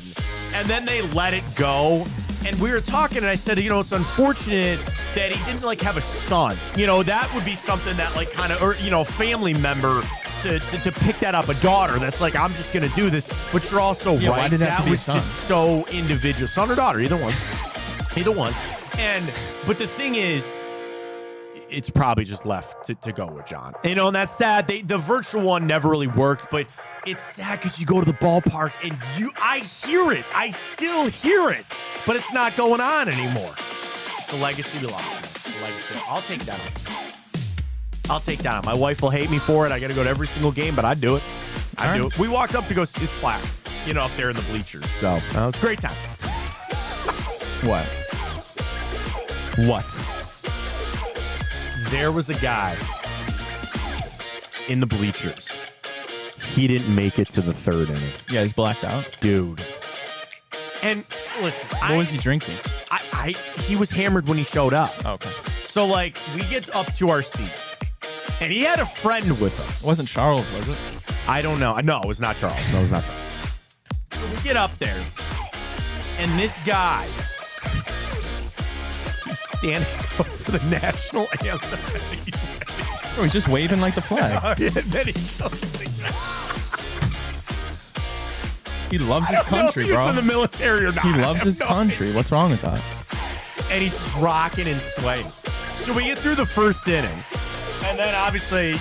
And then they let it go. And we were talking, and I said, you know, it's unfortunate that he didn't, like, have a son. You know, that would be something that, like, kind of, or, you know, a family member to pick that up, a daughter that's like, I'm just going to do this. But you're also right. Why did it have to be a son? Just so individual. Son or daughter, either one. Either one. But the thing is, it's probably just left to go with John. You know, and that's sad. The virtual one never really worked, but it's sad because you go to the ballpark and I hear it. I still hear it, but it's not going on anymore. It's the legacy we lost. The legacy. I'll take that on. My wife will hate me for it. I got to go to every single game, but I'd do it. I'd do it. We walked up to go see his plaque, you know, up there in the bleachers. So it was a great time. What? There was a guy in the bleachers. He didn't make it to the 3rd inning. Yeah, he's blacked out. Dude. And listen, what was he drinking? He was hammered when he showed up. Oh, okay. So, like, we get up to our seats, and he had a friend with him. It wasn't Charles, was it? I don't know. No, it was not Charles. So we get up there, and this guy, he's standing up for the national anthem. He's just waving like the flag. And then he goes, he loves his country, bro. He's in the military or not. He loves his country. What's wrong with that? And he's just rocking and swaying. So we get through the 1st inning, and then obviously,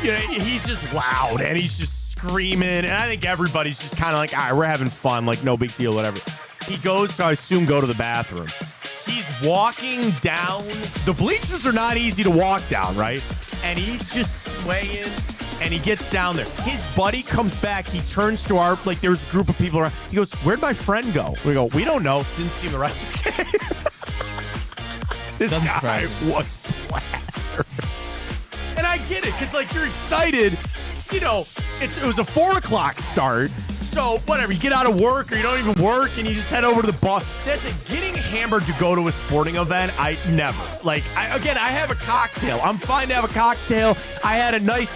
you know, he's just loud and he's just screaming, and I think everybody's just kind of like, all right, we're having fun, like no big deal, whatever. He goes to, I assume, go to the bathroom. He's walking down. The bleachers are not easy to walk down, right? And he's just swaying, and he gets down there. His buddy comes back. He turns to our, like, there's a group of people around. He goes, where'd my friend go? We go, we don't know. Didn't see him the rest of the game. This guy was plastered. And I get it, because, like, you're excited. You know, it was a 4 o'clock start. So, whatever, you get out of work or you don't even work and you just head over to the bar. That's it. Getting hammered to go to a sporting event, I never. Like, I have a cocktail. I'm fine to have a cocktail. I had a nice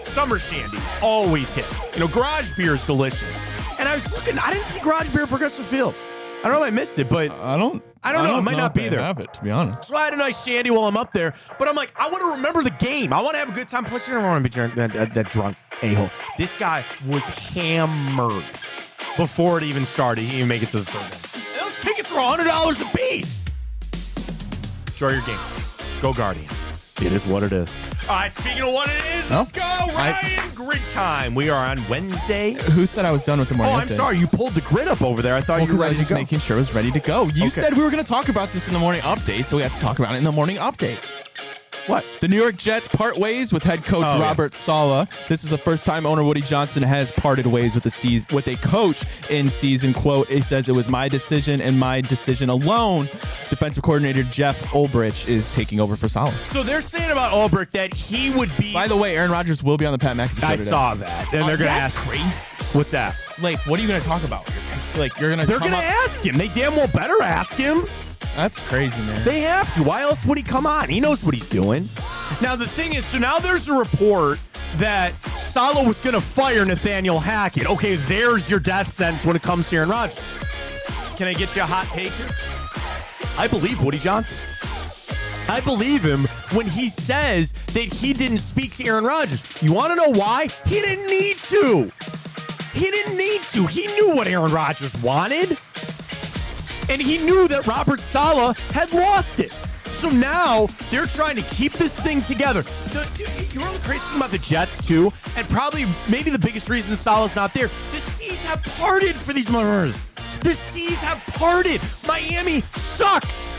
summer shandy. Always hit. You know, garage beer is delicious. And I was looking, I didn't see garage beer at Progressive Field. I don't know if I missed it, but I don't know. It might not be there. I have it, to be honest. So I had a nice shandy while I'm up there, but I'm like, I want to remember the game. I want to have a good time. Plus, you don't want to be that drunk a-hole. This guy was hammered before it even started. He didn't even make it to the 3rd inning. And those tickets were $100 a piece. Enjoy your game. Go Guardians. It is what it is. All right, speaking of what it is, let's go. Ryan Grid time. We are on Wednesday. Who said I was done with the morning update? I'm sorry. You pulled the grid up over there. I thought you were ready to go. Making sure I was ready to go. You said we were going to talk about this in the morning update, so we have to talk about it in the morning update. What? The New York Jets part ways with head coach Robert Saleh. This is the first time owner Woody Johnson has parted ways with a coach in season. Quote, he says, "It was my decision and my decision alone." Defensive coordinator Jeff Ulbrich is taking over for Saleh. So they're saying about Ulbrich that he would be... By the way, Aaron Rodgers will be on the Pat McAfee show I today. saw that. And they're going to ask... crazy. What's that? Like, what are you going to talk about? Like, you're going to They're going to ask him. They damn well better ask him. That's crazy, man. They have to. Why else would he come on? He knows what he's doing. Now, the thing is, so now there's a report that Saleh was going to fire Nathaniel Hackett. Okay, there's your death sentence when it comes to Aaron Rodgers. Can I get you a hot take here? I believe Woody Johnson. I believe him when he says that he didn't speak to Aaron Rodgers. You want to know why? He didn't need to. He didn't need to. He knew what Aaron Rodgers wanted. And he knew that Robert Saleh had lost it. So now they're trying to keep this thing together. You know the crazy thing about the Jets, too? And probably maybe the biggest reason Saleh's not there. The seas have parted for these motherfuckers. The seas have parted. Miami sucks.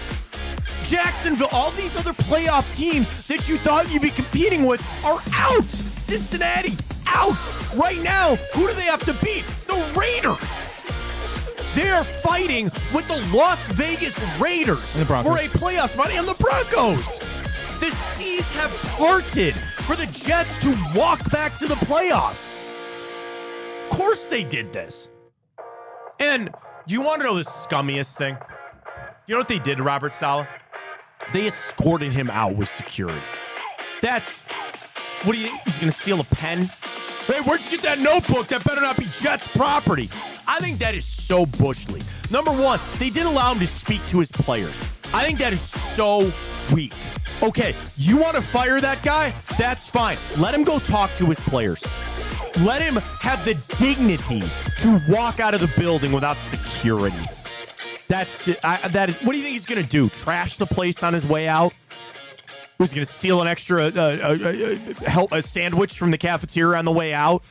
Jacksonville, all these other playoff teams that you thought you'd be competing with are out. Cincinnati, out. Right now, who do they have to beat? The Raiders. They are fighting with the Las Vegas Raiders for a playoff spot and the Broncos. The seas have parted for the Jets to walk back to the playoffs. Of course they did this. And you want to know the scummiest thing? You know what they did to Robert Saleh? They escorted him out with security. That's, what do you think? He's going to steal a pen? Hey, where'd you get that notebook? That better not be Jets property. I think that is so Bush League. Number one, they didn't allow him to speak to his players. I think that is so weak. Okay, you want to fire that guy? That's fine. Let him go talk to his players. Let him have the dignity to walk out of the building without security. That is. What do you think he's going to do? Trash the place on his way out? Was he going to steal an extra a sandwich from the cafeteria on the way out?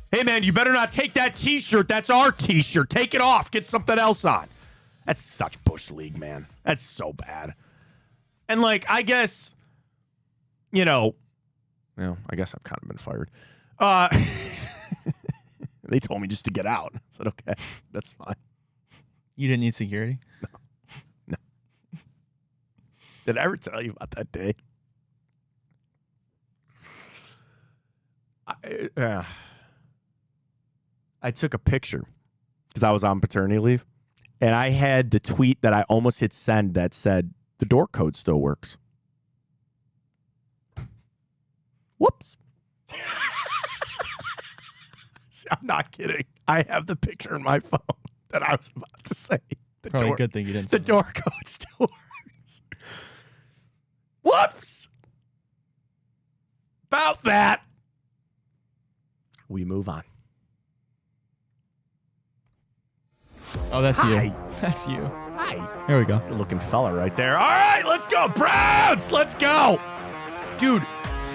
Hey, man, you better not take that T-shirt. That's our T-shirt. Take it off. Get something else on. That's such Bush League, man. That's so bad. And, like, I guess, you know, well, I guess I've kind of been fired. They told me just to get out. I said, okay, that's fine. You didn't need security? No. Did I ever tell you about that day? I took a picture because I was on paternity leave, and I had the tweet that I almost hit send that said, the door code still works. Whoops. I'm not kidding. I have the picture in my phone that I was about to say. Probably a good thing you didn't say the door code still works. Whoops. About that. We move on. Oh, that's Hi. you. That's you. Hi. There we go. Good looking fella right there. All right, let's go. Browns, let's go. Dude,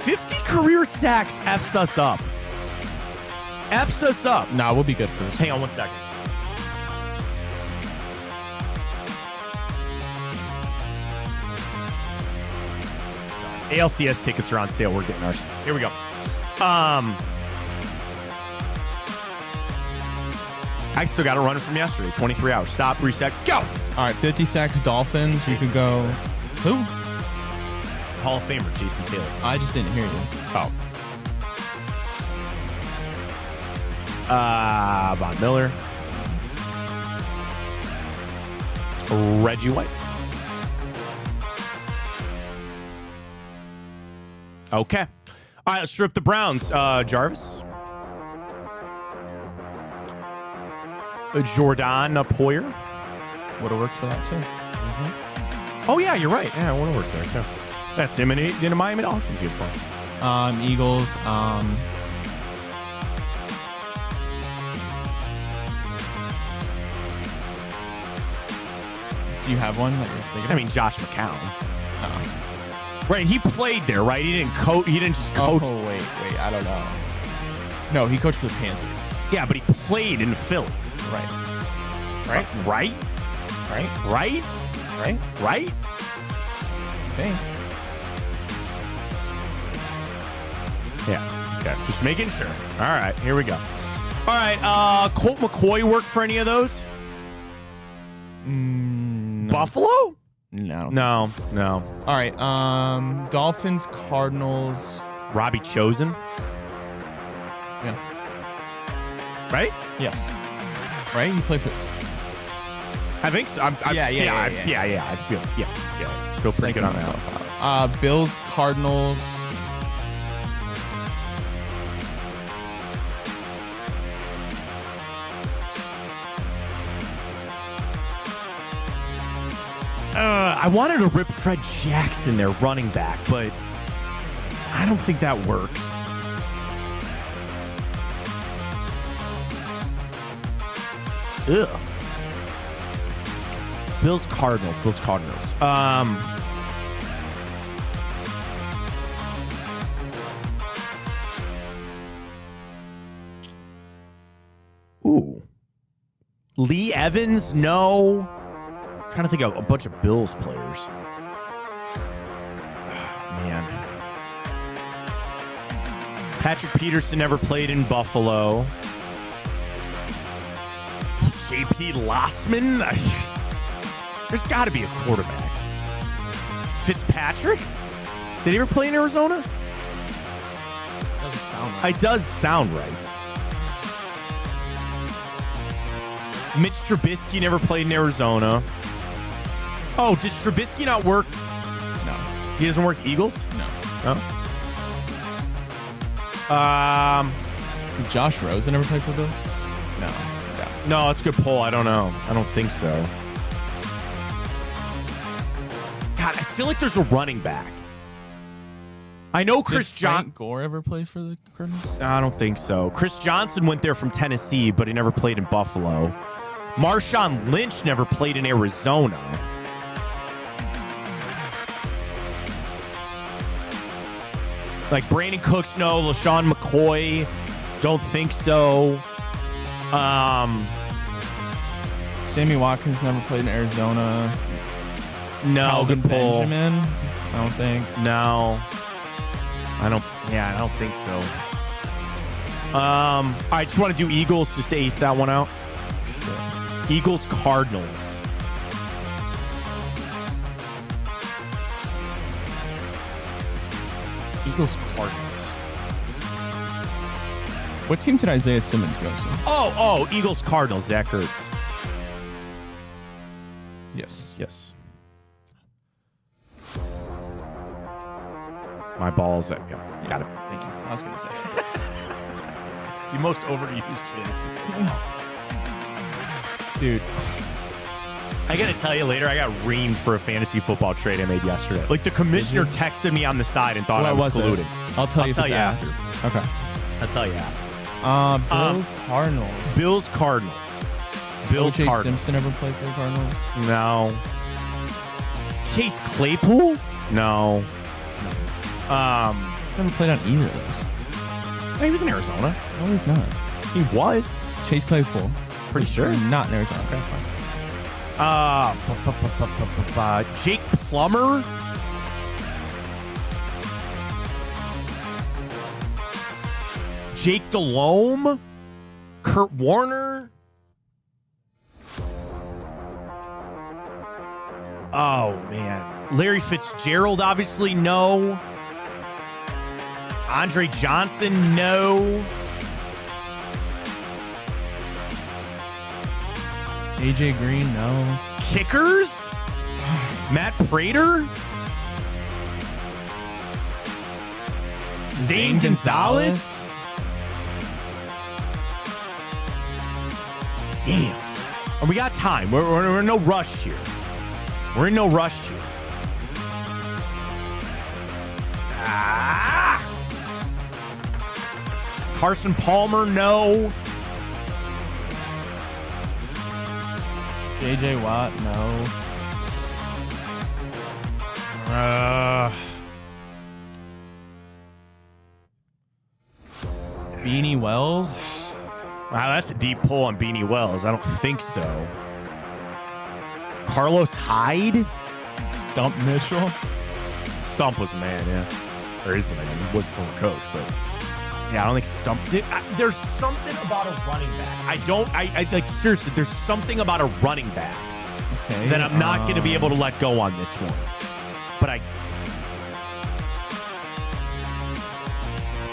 50 career sacks F's us up. F's us up. Nah, we'll be good for this. Hang on one second. ALCS tickets are on sale. We're getting ours. Here we go. I still got a run from yesterday. 23 hours. Stop, reset, go. All right, 50 sacks Dolphins. You could go. Who? Hall of Famer Jason Taylor. I just didn't hear you. Oh. Von Miller. Reggie White. Okay. All right, let's strip the Browns. Jarvis. Jordan Poyer. Would have worked for that, too. Mm-hmm. Oh, yeah, you're right. Yeah, I would have worked there, too. That's him in Miami Dolphins. Good fun. Eagles. Do you have one that you're thinking of? I mean, Josh McCown. Right, he played there, right? He didn't coach. He didn't just coach. Oh, wait. I don't know. No, he coached for the Panthers. Yeah, but he played in Philly. Right. Right? Right. Right? Right? Thanks. Yeah. Okay. Just making sure. All right. Here we go. All right. Colt McCoy work for any of those? No. Buffalo? No. No. All right. Dolphins, Cardinals. Robbie Chosen? Yeah. Right? Yes. Right? You play for. I think so. I feel pretty good on that. Bills, Cardinals. I wanted to rip Fred Jackson, their running back, but I don't think that works. Ugh. Bills Cardinals. Ooh. Lee Evans? No. I'm trying to think of a bunch of Bills players. Man. Patrick Peterson never played in Buffalo. JP Lossman? There's got to be a quarterback. Fitzpatrick? Did he ever play in Arizona? Doesn't sound right. It does sound right. Mitch Trubisky never played in Arizona. Oh, does Trubisky not work? No. He doesn't work Eagles? No. No? Did Josh Rosen ever play for Bills? No. No, that's a good poll. I don't know. I don't think so. God, I feel like there's a running back. I know Chris Johnson. Frank Gore ever play for the Cardinals? I don't think so. Chris Johnson went there from Tennessee, but he never played in Buffalo. Marshawn Lynch never played in Arizona. Like Brandon Cooks, no. LaShawn McCoy, don't think so. Sammy Watkins never played in Arizona. No, Calvin good poll. Benjamin? I don't think. No. I don't think so. I just want to do Eagles just to ace that one out. Sure. Eagles Cardinals. Eagles Cardinals. What team did Isaiah Simmons go to? Oh, Eagles Cardinals. Zach Ertz. Yes. My balls. Yeah, got it. Thank you. I was going to say. The most overused fantasy football. Dude. I got to tell you later, I got reamed for a fantasy football trade I made yesterday. Like the commissioner texted me on the side and thought I was colluding. I'll tell you if it's after. Okay. I'll tell you after. Bills, Cardinals. Bills Cardinals. O.J. Simpson ever played for the Cardinals? No. Chase Claypool? No. Never played on either of those. He was in Arizona. No, he's not. He was. Chase Claypool. Pretty sure. Not in Arizona. Okay, fine. Jake Plummer? Jake Delhomme? Kurt Warner? Oh, man. Larry Fitzgerald, obviously, no. Andre Johnson, no. AJ Green, no. Kickers? Matt Prater? Zane Gonzalez? Damn. And we got time. We're in no rush here. We're in no rush here. Carson Palmer, no. J.J. Watt, no. Beanie Wells. Wow, that's a deep pull on Beanie Wells. I don't think so. Carlos Hyde? Stump Mitchell. Stump was the man, yeah. Or is the man. He was former coach, but yeah, I don't think Stump. There's something about a running back. I like, seriously, there's something about a running back that I'm not going to be able to let go on this one. But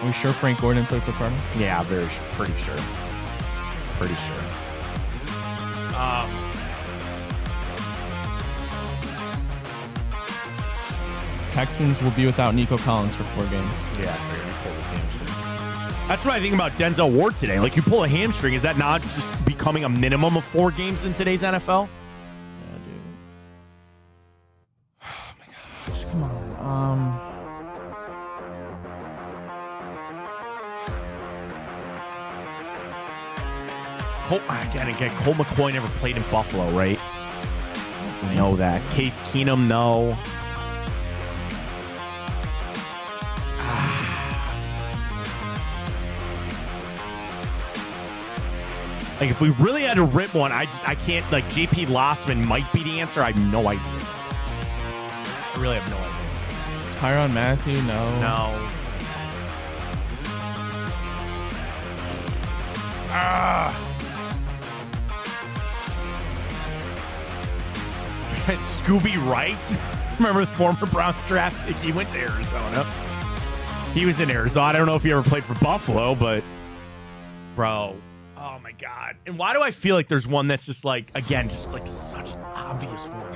Are we sure Frank Gordon played for Cardinals? yeah, pretty sure. Pretty sure. Texans will be without Nico Collins for 4 games. Yeah, I figured he pulled his hamstring. That's what I think about Denzel Ward today. Like, you pull a hamstring, is that not just becoming a minimum of 4 games in today's NFL? Yeah, dude. Oh my gosh, come on. Again, Colt McCoy never played in Buffalo, right? We know that. Case Keenum, no. Like, if we really had to rip one, I can't, like, JP Lossman might be the answer. I have no idea. I really have no idea. Tyrann Mathieu, no. No. Scooby Wright? Remember the former Browns draft pick? He went to Arizona. He was in Arizona. I don't know if he ever played for Buffalo, but bro, oh my God. And why do I feel like there's one that's just like, again, just like such an obvious one?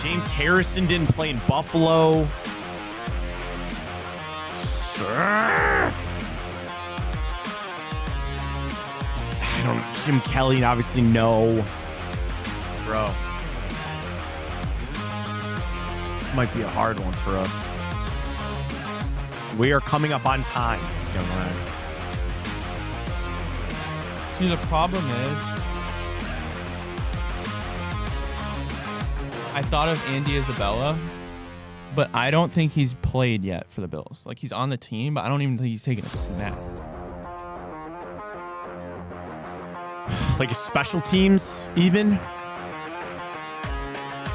James Harrison didn't play in Buffalo. I don't. Jim Kelly, obviously, no. Bro. Might be a hard one for us. We are coming up on time, young man. See, the problem is, I thought of Andy Isabella, but I don't think he's played yet for the Bills. Like, he's on the team, but I don't even think he's taken a snap. Like his special teams, even?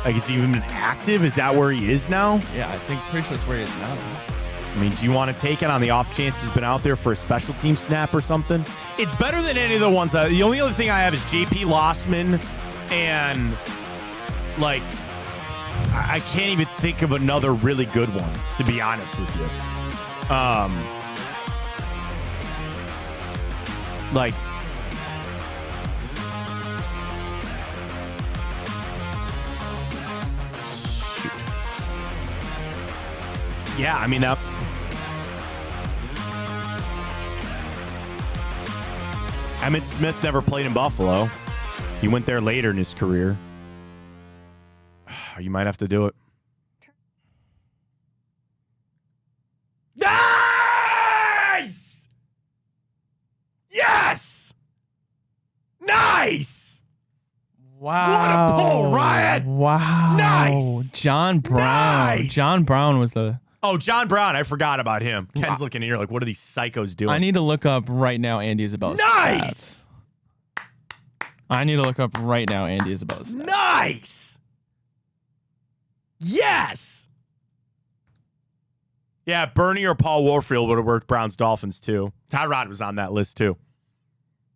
Like, has he even been active? Is that where he is now? Yeah, pretty sure that's where he is now. I mean, do you want to take it on the off chance he's been out there for a special team snap or something? It's better than any of the ones. The only other thing I have is JP Lossman, and, like, I can't even think of another really good one, to be honest with you. Like, shoot. Yeah, I mean, Emmitt Smith never played in Buffalo. He went there later in his career. You might have to do it. Nice! Yes! Nice! Wow. What a pull, Ryan! Wow. Nice! John Brown. Nice! John Brown was the... Oh, John Brown. I forgot about him. Ken's looking here like, what are these psychos doing? I need to look up right now Andy Isabella's Nice! stats. I need to look up right now Andy Isabella's stats. Nice! Yes! Yeah, Bernie or Paul Warfield would have worked Browns Dolphins too. Tyrod was on that list too.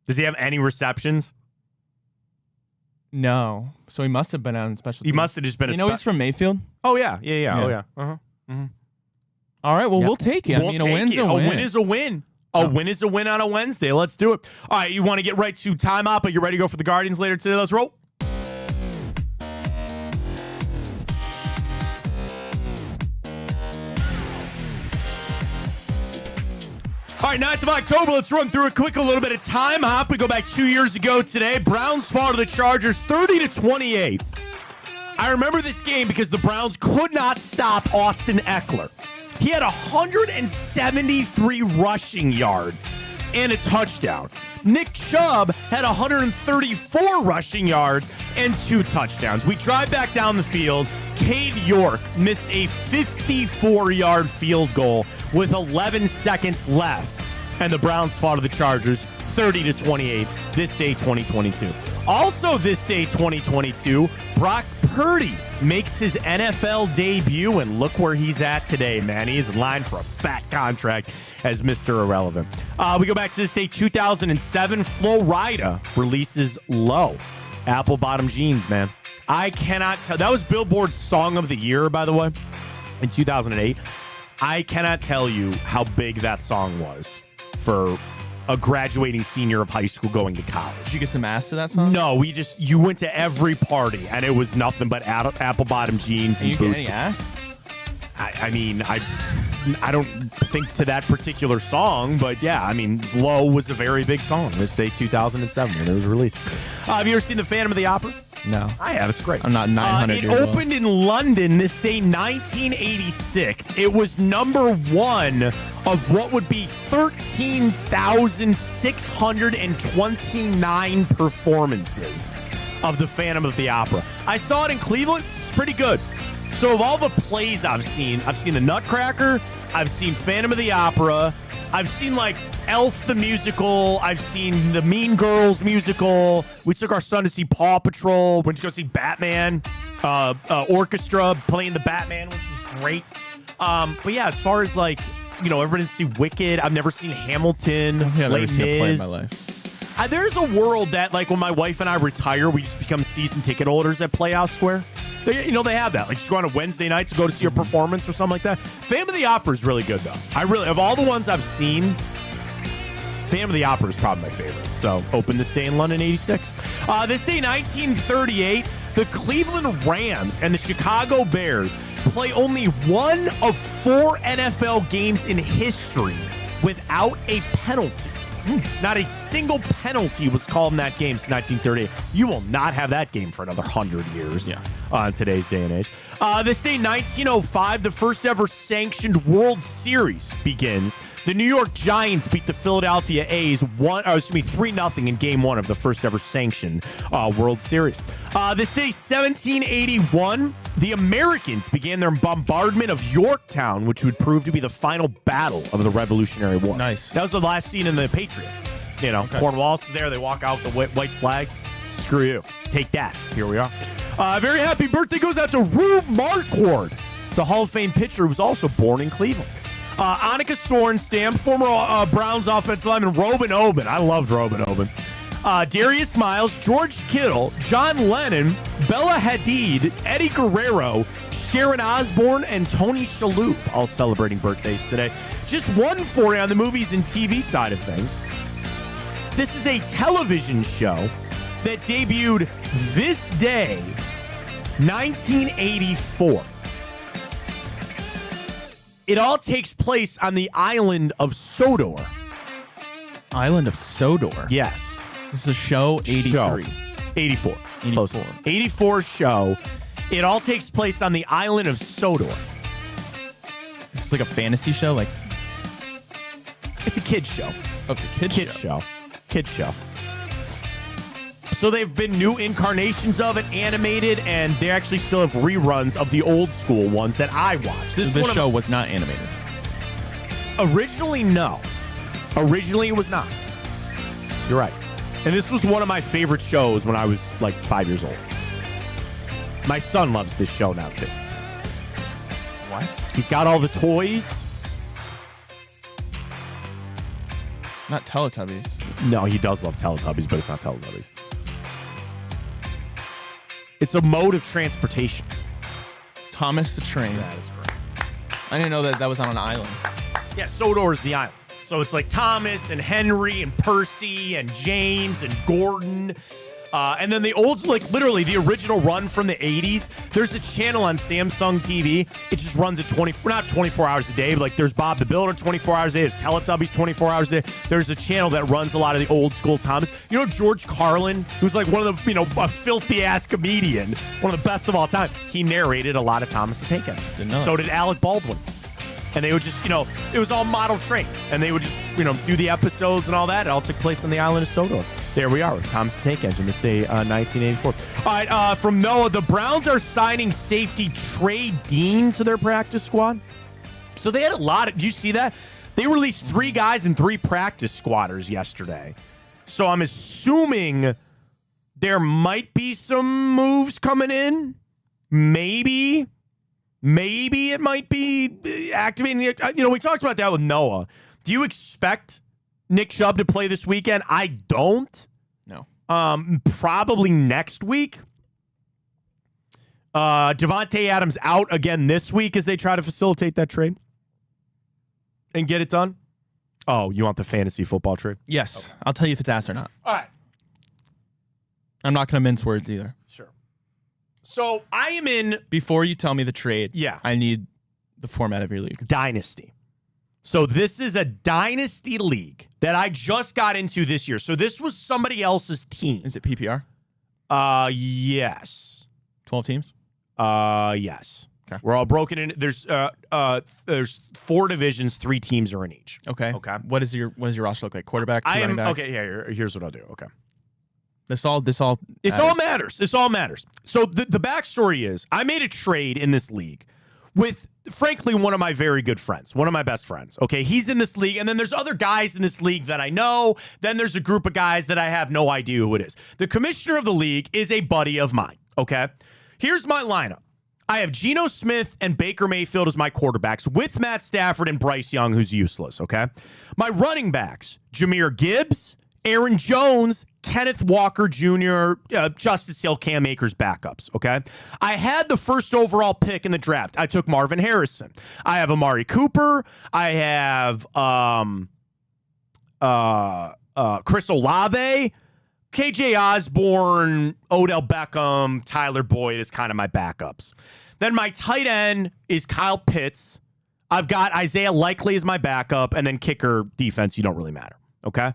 Does he have any receptions? No. So he must have been on special He teams. must have just been You know he's from Mayfield? Oh, yeah. Oh, Yeah. yeah. Uh-huh. Mm-hmm. All right, well, Yep. we'll take it. I mean, a win's a win. A win is a win. A win is a win on a Wednesday. Let's do it. All right, you want to get right to timeout, but you're ready to go for the Guardians later today. Let's roll. All right, 9th of October, let's run through a little bit of time hop. We go back 2 years ago today. Browns fall to the Chargers 30-28. I remember this game because the Browns could not stop Austin Eckler. He had 173 rushing yards and a touchdown. Nick Chubb had 134 rushing yards and 2 touchdowns. We drive back down the field. Cade York missed a 54-yard field goal with 11 seconds left, and the Browns fall to the Chargers 30-28 this day 2022. Also this day 2022, Brock Purdy makes his NFL debut, and look where he's at today, man. He's in line for a fat contract as Mr. Irrelevant. We go back to this day 2007. Flo Rida releases Low. Apple bottom jeans, man. I cannot tell. That was Billboard's Song of the Year, by the way, in 2008. I cannot tell you how big that song was for a graduating senior of high school going to college. Did you get some ass to that song? No, you went to every party, and it was nothing but apple bottom jeans and you boots. Get any ass? I mean, I don't think to that particular song, but yeah, I mean, Low was a very big song this day 2007 when it was released. Have you ever seen the Phantom of the Opera? No. I have. It's great. I'm not 900 It years old. opened in London this day 1986. It was number 1 of what would be 13,629 performances of the Phantom of the Opera. I saw it in Cleveland. It's pretty good. So of all the plays I've seen the Nutcracker, I've seen Phantom of the Opera, I've seen like Elf the musical, I've seen the Mean Girls musical. We took our son to see Paw Patrol. Went to go see Batman orchestra playing the Batman, which was great. But yeah, as far as like, everybody see Wicked. I've never seen Hamilton. I've never seen a play in my life. There's a world that, like, when my wife and I retire, we just become season ticket holders at Playhouse Square. They have that. Like, just go on a Wednesday night to go to see a performance or something like that. Phantom of the Opera is really good, though. Of all the ones I've seen, Phantom of the Opera is probably my favorite. So, open this day in London, 86. This day, 1938, the Cleveland Rams and the Chicago Bears play only one of 4 NFL games in history without a penalty. Not a single penalty was called in that game since 1938. You will not have that game for another 100 years in today's day and age. This day, 1905, the first ever sanctioned World Series begins. The New York Giants beat the Philadelphia A's 3-0 in Game 1 of the first ever sanctioned World Series. This day, 1781, the Americans began their bombardment of Yorktown, which would prove to be the final battle of the Revolutionary War. Nice. That was the last scene in the Patriot. Cornwallis is there. They walk out with the white flag. Screw you. Take that. Here we are. Very happy birthday goes out to Rube Marquardt. It's a Hall of Fame pitcher who was also born in Cleveland. Annika Sorenstam, former Browns offensive lineman Robin Oben. I loved Robin Oben. Darius Miles, George Kittle, John Lennon, Bella Hadid, Eddie Guerrero, Sharon Osbourne, and Tony Shalhoub, all celebrating birthdays today. Just one for you on the movies and TV side of things. This is a television show that debuted this day, 1984. It all takes place on the island of Sodor. Island of Sodor? Yes. This is a show, 83. 84. 84. 84 show. It all takes place on the island of Sodor. It's like a fantasy show? It's a kid's show. Oh, it's a kid's show. Kids show. So they've been new incarnations of it, animated, and they actually still have reruns of the old school ones that I watched. This show was not animated. Originally, no. Originally, it was not. You're right. And this was one of my favorite shows when I was like 5 years old. My son loves this show now, too. What? He's got all the toys. Not Teletubbies. No, he does love Teletubbies, but it's not Teletubbies. It's a mode of transportation. Thomas the Train. That is correct. I didn't know that was on an island. Yeah, Sodor is the island. So it's like Thomas and Henry and Percy and James and Gordon. And then the old, like literally the original run from the 80s, there's a channel on Samsung TV. It just runs at not 24 hours a day, but like there's Bob the Builder 24 hours a day. There's Teletubbies 24 hours a day. There's a channel that runs a lot of the old school Thomas. George Carlin, who's like one of the, a filthy ass comedian, one of the best of all time. He narrated a lot of Thomas the Tank Engine. Didn't know So did Alec Baldwin. And they would just, it was all model trains. And they would just, do the episodes and all that. It all took place on the island of Sodor. There we are with Tom's Tank Engine this day, 1984. All right, from Noah, the Browns are signing safety Trey Dean to their practice squad. So they had a lot of, did you see that? They released 3 guys and 3 practice squatters yesterday. So I'm assuming there might be some moves coming in. Maybe it might be activating. We talked about that with Noah. Do you expect Nick Chubb to play this weekend? I don't. No. Probably next week. Devontae Adams out again this week as they try to facilitate that trade and get it done. Oh, you want the fantasy football trade? Yes. Okay. I'll tell you if it's ass or not. All right. I'm not going to mince words either. Sure. So I am in. Before you tell me the trade, I need the format of your league. Dynasty. So this is a dynasty league that I just got into this year. So this was somebody else's team. Is it PPR? Yes. 12 teams? Yes. Okay. We're all broken in. There's 4 divisions, 3 teams are in each. Okay. Okay. What does your roster look like? Quarterback, running backs? Okay, here's what I'll do. Okay. This all matters. This all matters. So the backstory is I made a trade in this league with, frankly, one of my very good friends, one of my best friends. Okay, he's in this league, and then there's other guys in this league that I know. Then there's a group of guys that I have no idea who it is. The commissioner of the league is a buddy of mine. Okay, here's my lineup. I have Geno Smith and Baker Mayfield as my quarterbacks with Matt Stafford and Bryce Young, who's useless. Okay, my running backs: Jahmyr Gibbs, Aaron Jones, Kenneth Walker Jr., Justice Hill, Cam Akers backups, okay? I had the first overall pick in the draft. I took Marvin Harrison. I have Amari Cooper. I have Chris Olave, KJ Osborne, Odell Beckham, Tyler Boyd is kind of my backups. Then my tight end is Kyle Pitts. I've got Isaiah Likely as my backup, and then kicker defense, you don't really matter, okay?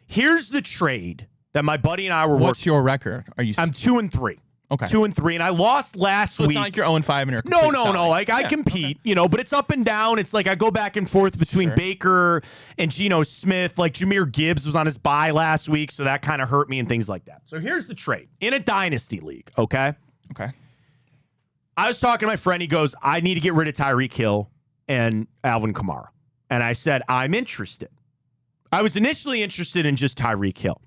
Here's the trade that my buddy and I were. What's your record? I'm 2-3. Okay. 2-3, and I lost last week. It's not like you're 0-5 and you're no. Like I compete, but it's up and down. It's like I go back and forth between Baker and Geno Smith. Like Jahmyr Gibbs was on his bye last week, so that kind of hurt me and things like that. So here's the trade in a dynasty league. Okay. I was talking to my friend. He goes, "I need to get rid of Tyreek Hill and Alvin Kamara," and I said, "I'm interested." I was initially interested in just Tyreek Hill.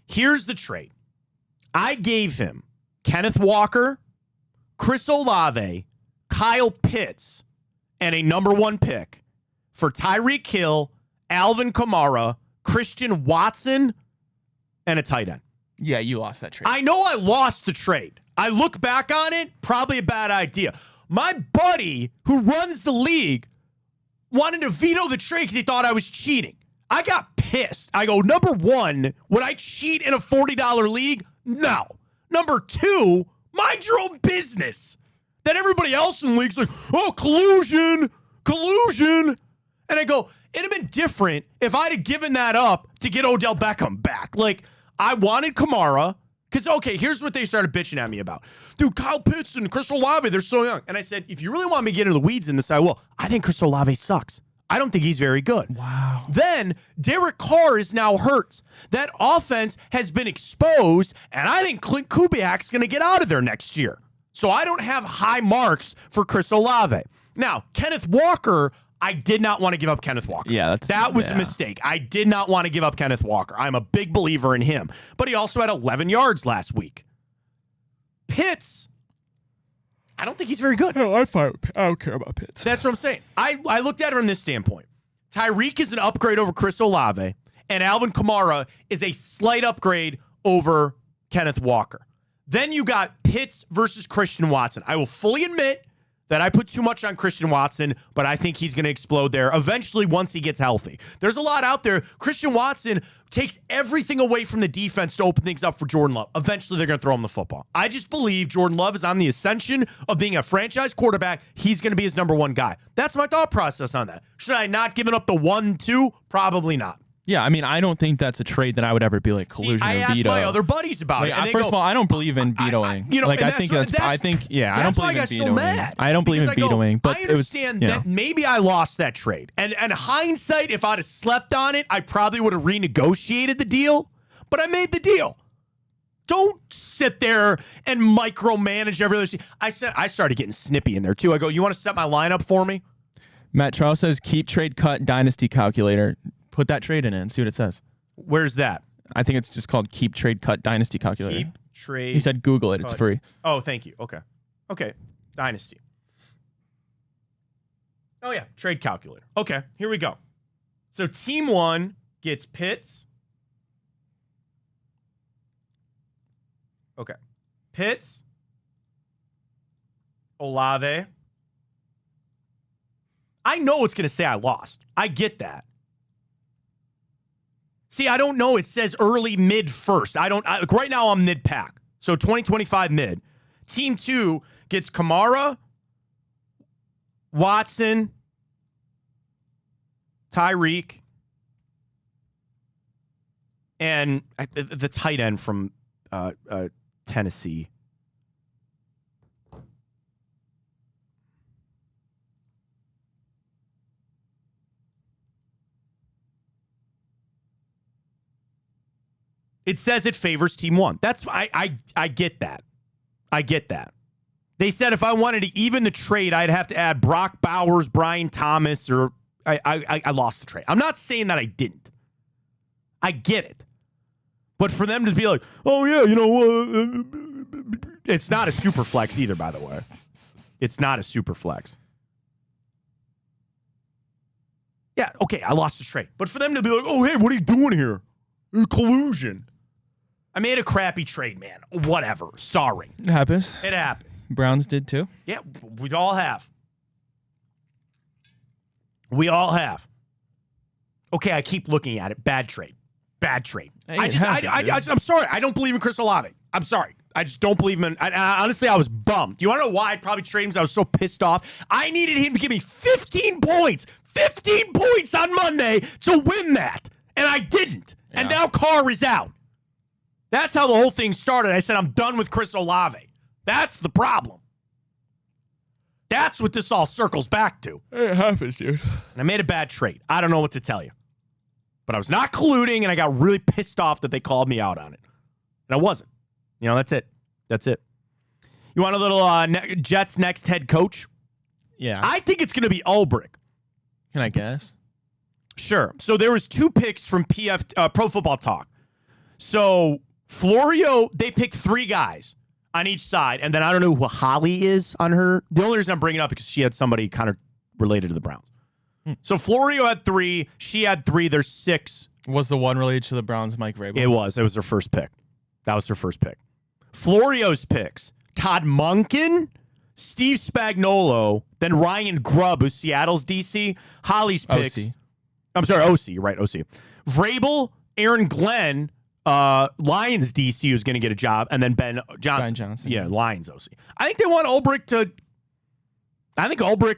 Here's the trade. I gave him Kenneth Walker, Chris Olave, Kyle Pitts, and a number 1 pick for Tyreek Hill, Alvin Kamara, Christian Watson, and a tight end. Yeah, you lost that trade. I know I lost the trade. I look back on it, probably a bad idea. My buddy who runs the league wanted to veto the trade because he thought I was cheating. I got pissed. I go, number 1, would I cheat in a $40 league? No. Number 2, mind your own business. Then everybody else in the league's like, oh, collusion. And I go, it'd have been different if I'd have given that up to get Odell Beckham back. Like, I wanted Kamara. Because, okay, here's what they started bitching at me about. Dude, Kyle Pitts and Chris Olave, they're so young. And I said, if you really want me to get into the weeds in this, I will. I think Chris Olave sucks. I don't think he's very good. Wow. Then Derek Carr is now hurt. That offense has been exposed, and I think Clint Kubiak's going to get out of there next year. So I don't have high marks for Chris Olave. Now, Kenneth Walker, I did not want to give up Kenneth Walker. Yeah, that was a mistake. I did not want to give up Kenneth Walker. I'm a big believer in him. But he also had 11 yards last week. Pitts, I don't think he's very good. I don't care about Pitts. That's what I'm saying. I looked at it from this standpoint. Tyreek is an upgrade over Chris Olave, and Alvin Kamara is a slight upgrade over Kenneth Walker. Then you got Pitts versus Christian Watson. I will fully admit that I put too much on Christian Watson, but I think he's going to explode there eventually once he gets healthy. There's a lot out there. Christian Watson takes everything away from the defense to open things up for Jordan Love. Eventually, they're going to throw him the football. I just believe Jordan Love is on the ascension of being a franchise quarterback. He's going to be his number 1 guy. That's my thought process on that. Should I not give up the 1-2? Probably not. Yeah, I mean, I don't think that's a trade that I would ever be like collusion I or asked veto. my other buddies about Like, it. And they first go, of all, I don't believe in vetoing. you know, like and I think I don't that's why believe I in got so vetoing. mad. I don't believe in Because I go, vetoing. But I understand that maybe I lost that trade. And hindsight, if I'd have slept on it, I probably would have renegotiated the deal. But I made the deal. Don't sit there and micromanage everything. I started getting snippy in there too. I go, you want to set my lineup for me? Matt Charles says keep trade cut dynasty calculator. Put that trade in it and see what it says. Where's that? I think it's just called keep trade cut dynasty calculator. Keep trade. He said Google it. It's free. Oh, thank you. Okay. Dynasty. Oh yeah, trade calculator. Okay, here we go. So team 1 gets Pitts. Okay. Pitts. Olave. I know it's going to say I lost. I get that. See, I don't know. It says early, mid, first. Right now I'm mid pack. So 2025 mid. Team 2 gets Kamara, Watson, Tyreek, and the tight end from Tennessee. It says it favors team 1. That's I get that. I get that. They said if I wanted to even the trade, I'd have to add Brock Bowers, Brian Thomas, or I lost the trade. I'm not saying that I didn't. I get it. But for them to be like, oh yeah, you know, it's not a super flex either, by the way. It's not a super flex. Yeah, okay, I lost the trade. But for them to be like, oh hey, what are you doing here? Collusion. I made a crappy trade, man. Whatever. Sorry. It happens. It happens. Browns did too. Yeah, we all have. We all have. Okay, I keep looking at it. Bad trade. Bad trade. Hey, I'm sorry. I don't believe in Chris Olave. I'm sorry. I just don't believe him. Honestly, I was bummed. You want to know why I'd probably trade him? Because I was so pissed off. I needed him to give me 15 points. 15 points on Monday to win that. And I didn't. Yeah. And now Carr is out. That's how the whole thing started. I said, I'm done with Chris Olave. That's the problem. That's what this all circles back to. It happens, dude. And I made a bad trade. I don't know what to tell you. But I was not colluding, and I got really pissed off that they called me out on it. And I wasn't. You know, that's it. That's it. You want a little Jets next head coach? Yeah. I think it's going to be Ulbrich. Can I guess? Sure. So there was 2 picks from Pro Football Talk. So Florio, they picked 3 guys on each side, and then I don't know who Holly is on her. The only reason I'm bringing it up is because she had somebody kind of related to the Browns. So Florio had 3. She had 3. There's 6. Was the one related to the Browns, Mike Vrabel? It was. It was their first pick. That was their first pick. Florio's picks: Todd Monken, Steve Spagnuolo, then Ryan Grubb, who's Seattle's DC. Holly's picks. OC. I'm sorry, OC. You're right, OC. Vrabel, Aaron Glenn, Lions DC, who's going to get a job, and then Ben Johnson. Yeah, Lions OC. I think they want Ulbrich to. I think Ulbrich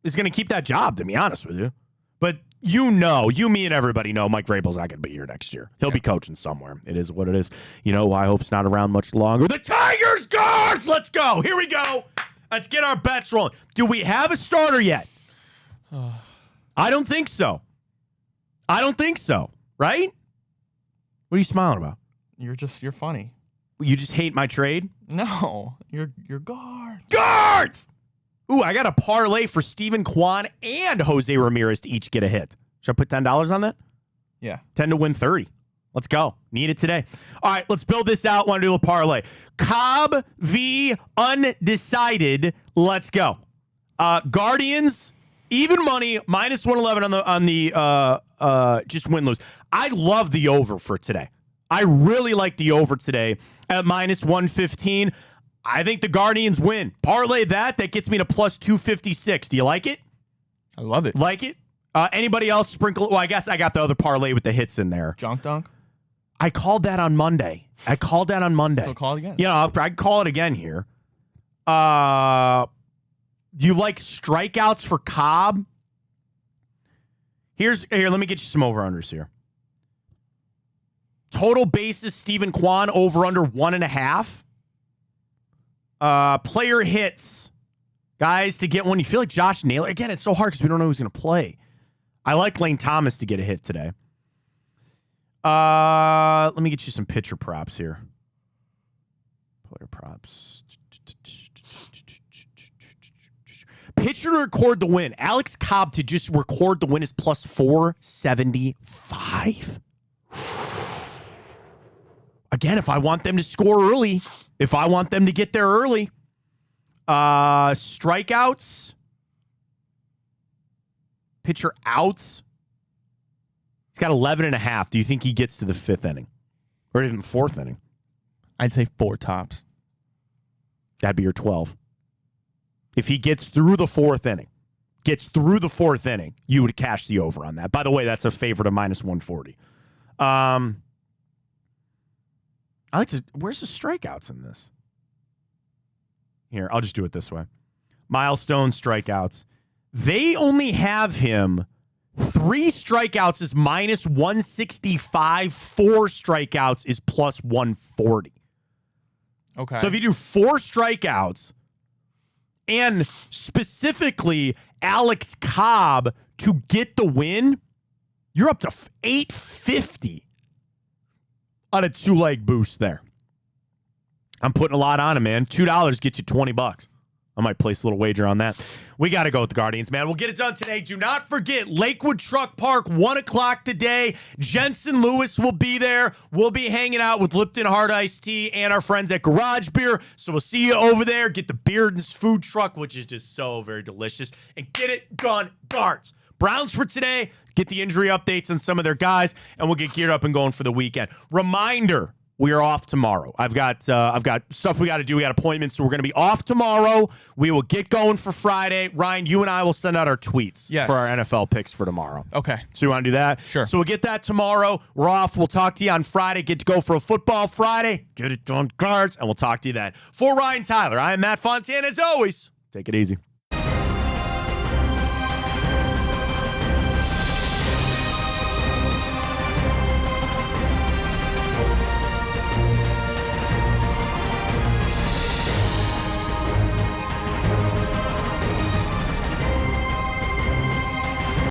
is going to keep that job, to be honest with you. But you, me, and everybody know Mike Vrabel's not going to be here next year. He'll be coaching somewhere. It is what it is. You know, I hope it's not around much longer. The Tigers guards! Let's go. Here we go. Let's get our bets rolling. Do we have a starter yet? I don't think so. Right? What are you smiling about? You're funny. You just hate my trade? No. You're guards. Guards! Ooh, I got a parlay for Steven Kwan and Jose Ramirez to each get a hit. Should I put $10 on that? Yeah. 10 to win 30. Let's go. Need it today. All right, let's build this out. Want to do a parlay. Cobb v. Undecided. Let's go. Guardians, even money, minus 111 on the just win-lose. I love the over for today. I really like the over today at minus 115. I think the Guardians win. Parlay that gets me to plus 256. Do you like it? I love it. Like it? Anybody else sprinkle? Well, I guess I got the other parlay with the hits in there. Junk dunk? I called that on Monday. So call it again. Yeah, I call it again here. Do you like strikeouts for Cobb? Here, let me get you some over-unders here. Total bases, Stephen Kwan, over-under 1.5. Player hits. Guys to get one. You feel like Josh Naylor. Again, it's so hard because we don't know who's going to play. I like Lane Thomas to get a hit today. Let me get you some pitcher props here. Player props. Pitcher to record the win. Alex Cobb to just record the win is plus 475. Again, if I want them to score early, if I want them to get there early, strikeouts, pitcher outs. He's got 11.5. Do you think he gets to the 5th inning or even 4th inning? I'd say 4 tops. That'd be your 12. If he gets through the 4th inning, you would cash the over on that. By the way, that's a favorite of minus 140. I like to. Where's the strikeouts in this? Here, I'll just do it this way. Milestone strikeouts. They only have him 3 strikeouts is minus 165. 4 strikeouts is plus 140. Okay. So if you do 4 strikeouts and specifically Alex Cobb to get the win, you're up to 850 on a 2-leg boost there. I'm putting a lot on him, man. $2 gets you $20. I might place a little wager on that. We got to go with the Guardians, man. We'll get it done today. Do not forget, Lakewood Truck Park, 1 o'clock today. Jensen Lewis will be there. We'll be hanging out with Lipton Hard Iced Tea and our friends at Garage Beer. So we'll see you over there. Get the Bearden's food truck, which is just so very delicious. And get it done, Guards. Browns for today. Get the injury updates on some of their guys, and we'll get geared up and going for the weekend. Reminder, we are off tomorrow. I've got stuff we got to do. We got appointments, so we're going to be off tomorrow. We will get going for Friday. Ryan, you and I will send out our tweets for our NFL picks for tomorrow. Okay. So you want to do that? Sure. So we'll get that tomorrow. We're off. We'll talk to you on Friday. Get to go for a football Friday. Get it done, Cards, and we'll talk to you then. For Ryan Tyler, I am Matt Fontana. As always, take it easy.